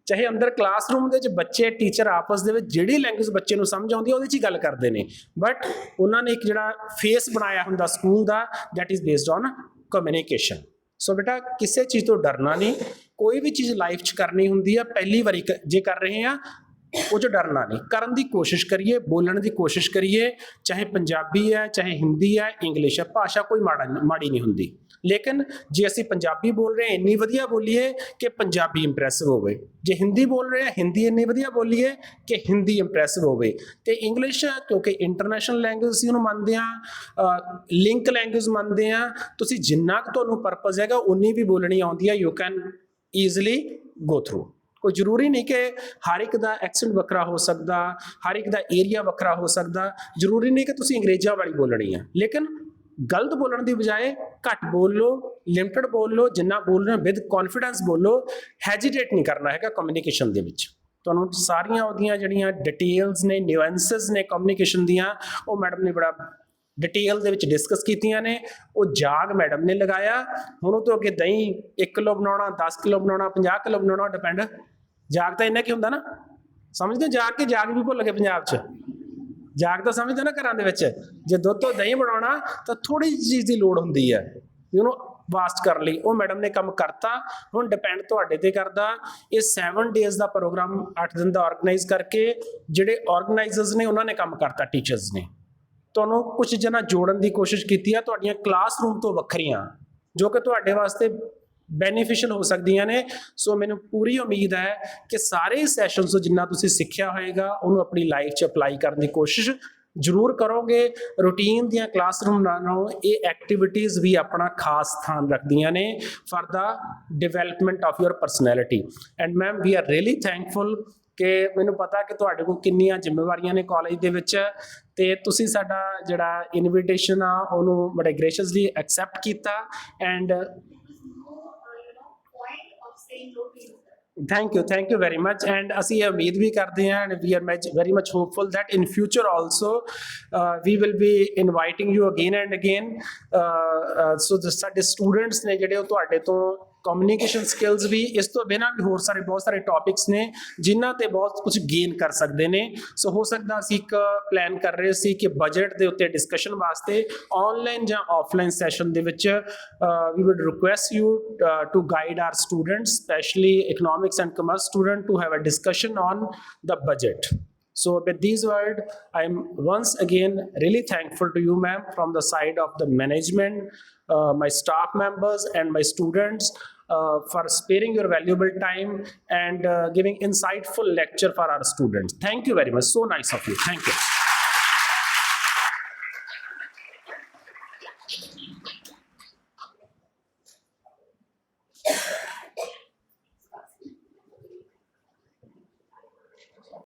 ਚਾਹੇ ਅੰਦਰ ਕਲਾਸਰੂਮ ਦੇ ਵਿੱਚ ਬੱਚੇ ਟੀਚਰ ਆਪਸ ਦੇ ਵਿੱਚ ਜਿਹੜੀ ਲੈਂਗੁਏਜ ਬੱਚੇ ਨੂੰ ਸਮਝ ਆਉਂਦੀ ਹੈ ਉਹਦੇ 'ਚ ਹੀ ਗੱਲ ਕਰਦੇ ਨੇ, ਬਟ ਉਹਨਾਂ ਨੇ ਇੱਕ ਜਿਹੜਾ ਫੇਸ ਬਣਾਇਆ ਹੁੰਦਾ ਸਕੂਲ ਦਾ, that is based on communication. So ਬੇਟਾ ਕਿਸੇ ਚੀਜ਼ ਤੋਂ ਡਰਨਾ ਨਹੀਂ, ਕੋਈ ਵੀ ਚੀਜ਼ ਲਾਈਫ 'ਚ ਕਰਨੀ ਹੁੰਦੀ ਆ, ਪਹਿਲੀ ਵਾਰੀ ਜੇ ਕਰ ਰਹੇ ਆ ਉਹ 'ਚ ਡਰਨਾ ਨਹੀਂ, ਕਰਨ ਦੀ ਕੋਸ਼ਿਸ਼ ਕਰੀਏ, ਬੋਲਣ ਦੀ ਕੋਸ਼ਿਸ਼ ਕਰੀਏ। ਚਾਹੇ ਪੰਜਾਬੀ ਹੈ, ਚਾਹੇ ਹਿੰਦੀ ਹੈ, ਇੰਗਲਿਸ਼ ਹੈ, ਭਾਸ਼ਾ ਕੋਈ ਮਾੜੀ ਨਹੀਂ ਹੁੰਦੀ। ਲੇਕਿਨ ਜੇ ਅਸੀਂ ਪੰਜਾਬੀ ਬੋਲ ਰਹੇ ਹਾਂ ਇੰਨੀ ਵਧੀਆ ਬੋਲੀਏ ਕਿ ਪੰਜਾਬੀ ਇੰਪ੍ਰੈਸਿਵ ਹੋਵੇ, ਜੇ ਹਿੰਦੀ ਬੋਲ ਰਹੇ ਹਾਂ ਹਿੰਦੀ ਇੰਨੀ ਵਧੀਆ ਬੋਲੀਏ ਕਿ ਹਿੰਦੀ ਇੰਪ੍ਰੈਸਿਵ ਹੋਵੇ। ਤੇ ਇੰਗਲਿਸ਼ ਕਿਉਂਕਿ ਇੰਟਰਨੈਸ਼ਨਲ ਲੈਂਗੁਏਜ ਅਸੀਂ ਉਹਨੂੰ ਮੰਨਦੇ ਹਾਂ, ਲਿੰਕ ਲੈਂਗੁਏਜ ਮੰਨਦੇ ਹਾਂ। ਤੁਸੀਂ ਜਿੰਨਾ ਕੁ ਤੁਹਾਨੂੰ ਪਰਪਸ ਹੈਗਾ ਉਨੀ ਵੀ ਬੋਲਣੀ ਆਉਂਦੀ ਹੈ, you can easily go through. ਕੋਈ ਜ਼ਰੂਰੀ ਨਹੀਂ ਕਿ ਹਰ ਇੱਕ ਦਾ ਐਕਸੈਂਟ ਵੱਖਰਾ ਹੋ ਸਕਦਾ, ਹਰ ਇੱਕ ਦਾ ਏਰੀਆ ਵੱਖਰਾ ਹੋ ਸਕਦਾ, ਜ਼ਰੂਰੀ ਨਹੀਂ ਕਿ ਤੁਸੀਂ ਅੰਗਰੇਜ਼ਾਂ ਵਾਲੀ ਬੋਲਣੀ ਹੈ। ਲੇਕਿਨ ਗਲਤ ਬੋਲਣ ਦੀ ਬਜਾਏ ਘੱਟ ਬੋਲ ਲਓ, ਲਿਮਟਡ ਬੋਲ ਲਓ, ਜਿੰਨਾ ਬੋਲ ਰਹੇ ਹੋ ਵਿਦ ਕੌਨਫੀਡੈਂਸ ਬੋਲੋ, ਹੈਜੀਟੇਟ ਨਹੀਂ ਕਰਨਾ ਹੈਗਾ ਕਮਿਊਨੀਕੇਸ਼ਨ ਦੇ ਵਿੱਚ। ਤੁਹਾਨੂੰ ਸਾਰੀਆਂ ਉਹਦੀਆਂ ਜਿਹੜੀਆਂ ਡਿਟੇਲਸ ਨੇ, ਨਿਊਐਂਸਸ ਨੇ ਕਮਿਊਨੀਕੇਸ਼ਨ ਦੀਆਂ, ਉਹ ਮੈਡਮ ਨੇ ਬੜਾ ਡਿਟੇਲ ਦੇ ਵਿੱਚ ਡਿਸਕਸ ਕੀਤੀਆਂ ਨੇ। ਉਹ ਜਾਗ ਮੈਡਮ ਨੇ ਲਗਾਇਆ। ਹੁਣ ਉਹ ਤੋਂ ਅੱਗੇ ਦਹੀਂ 1 ਕਿਲੋ ਬਣਾਉਣਾ, 10 ਕਿਲੋ ਬਣਾਉਣਾ, 50 ਕਿਲੋ ਬਣਾਉਣਾ, ਡਿਪੈਂਡ। ਜਾਗ ਤਾਂ ਇੰਨਾ ਕੀ ਹੁੰਦਾ ਨਾ, ਸਮਝਦੇ ਜਾਗ ਕੇ ਜਾਗ ਵੀ ਭੁੱਲ ਗਏ ਪੰਜਾਬ 'ਚ। ਜਾਗ ਤਾਂ ਸਮਝਦੇ ਨਾ ਘਰਾਂ ਦੇ ਵਿੱਚ, ਜੇ ਦੁੱਧ ਤੋਂ ਦਹੀਂ ਬਣਾਉਣਾ ਤਾਂ ਥੋੜੀ ਜਿਹੀ ਚੀਜ਼ ਦੀ ਲੋੜ ਹੁੰਦੀ ਹੈ ਉਹਨੂੰ ਵਾਸਟ ਕਰਨ ਲਈ। ਉਹ ਮੈਡਮ ਨੇ ਕੰਮ ਕਰਤਾ। ਹੁਣ ਡਿਪੈਂਡ ਤੁਹਾਡੇ ਤੇ ਕਰਦਾ। ਇਹ 7 ਡੇਜ਼ ਦਾ ਪ੍ਰੋਗਰਾਮ 8 ਦਿਨ ਦਾ ਆਰਗੇਨਾਈਜ਼ ਕਰਕੇ ਜਿਹੜੇ ਆਰਗੇਨਾਈਜ਼ਰਸ ਨੇ ਉਹਨਾਂ ਨੇ ਕੰਮ ਕਰਤਾ, ਟੀਚਰਸ ਨੇ ਤੁਹਾਨੂੰ ਕੁਝ ਚੀਜ਼ਾਂ ਨਾਲ ਜੋੜਨ ਦੀ ਕੋਸ਼ਿਸ਼ ਕੀਤੀ ਆ, ਤੁਹਾਡੀਆਂ ਕਲਾਸਰੂਮ ਤੋਂ ਵੱਖਰੀਆਂ, ਜੋ ਕਿ ਤੁਹਾਡੇ ਵਾਸਤੇ ਬੈਨੀਫੀਸ਼ੀਅਲ ਹੋ ਸਕਦੀਆਂ ਨੇ। ਸੋ ਮੈਨੂੰ ਪੂਰੀ ਉਮੀਦ ਹੈ ਕਿ ਸਾਰੇ ਸੈਸ਼ਨਸ ਤੋਂ ਜਿੰਨਾ ਤੁਸੀਂ ਸਿੱਖਿਆ ਹੋਏਗਾ ਉਹਨੂੰ ਆਪਣੀ ਲਾਈਫ 'ਚ ਅਪਲਾਈ ਕਰਨ ਦੀ ਕੋਸ਼ਿਸ਼ ਜ਼ਰੂਰ ਕਰੋਗੇ। ਰੂਟੀਨ ਦੀਆਂ ਕਲਾਸਰੂਮ ਨਾਲੋਂ ਇਹ ਐਕਟੀਵਿਟੀਜ਼ ਵੀ ਆਪਣਾ ਖਾਸ ਸਥਾਨ ਰੱਖਦੀਆਂ ਨੇ for the development of your personality. And ma'am we are really thankful ਕਿ ਮੈਨੂੰ ਪਤਾ ਕਿ ਤੁਹਾਡੇ ਕੋਲ ਕਿੰਨੀਆਂ ਜ਼ਿੰਮੇਵਾਰੀਆਂ ਨੇ ਕਾਲਜ ਦੇ ਵਿੱਚ, ਤੇ ਤੁਸੀਂ ਸਾਡਾ ਜਿਹੜਾ ਇਨਵੀਟੇਸ਼ਨ ਆ ਉਹਨੂੰ ਬੜੇ ਗ੍ਰੇਸ਼ੀਅਸਲੀ ਐਕਸੈਪਟ ਕੀਤਾ। And thank you very much। and ਅਸੀਂ ਇਹ ਉਮੀਦ ਵੀ ਕਰਦੇ ਹਾਂ, and we are very much hopeful that in future also we will be inviting you again and again। so ਸਾਡੇ ਸਟੂਡੈਂਟਸ ਨੇ ਜਿਹੜੇ ਉਹ ਤੁਹਾਡੇ ਤੋਂ ਕਮਿਊਨੀਕੇਸ਼ਨ ਸਕਿੱਲਸ ਵੀ, ਇਸ ਤੋਂ ਬਿਨਾਂ ਵੀ ਹੋਰ ਬਹੁਤ ਸਾਰੇ ਟੌਪਿਕਸ ਨੇ ਜਿਨ੍ਹਾਂ ਤੇ ਬਹੁਤ ਕੁਝ ਗੇਨ ਕਰ ਸਕਦੇ ਨੇ। ਸੋ ਹੋ ਸਕਦਾ ਅਸੀਂ ਇੱਕ ਪਲਾਨ ਕਰ ਰਹੇ ਸੀ ਕਿ ਬਜਟ ਦੇ ਉੱਤੇ ਡਿਸਕਸ਼ਨ ਵਾਸਤੇ ਆਨਲਾਈਨ ਜਾਂ ਆਫਲਾਈਨ ਸੈਸ਼ਨ ਦੇ ਵਿੱਚ we would request you to guide our students, especially economics and commerce student, to have a discussion on the budget। So with these words, I am once again really thankful to you, ma'am, from the side of the management, my staff members and my students, for sparing your valuable time and giving insightful lecture for our students. Thank you very much. So nice of you. Thank you.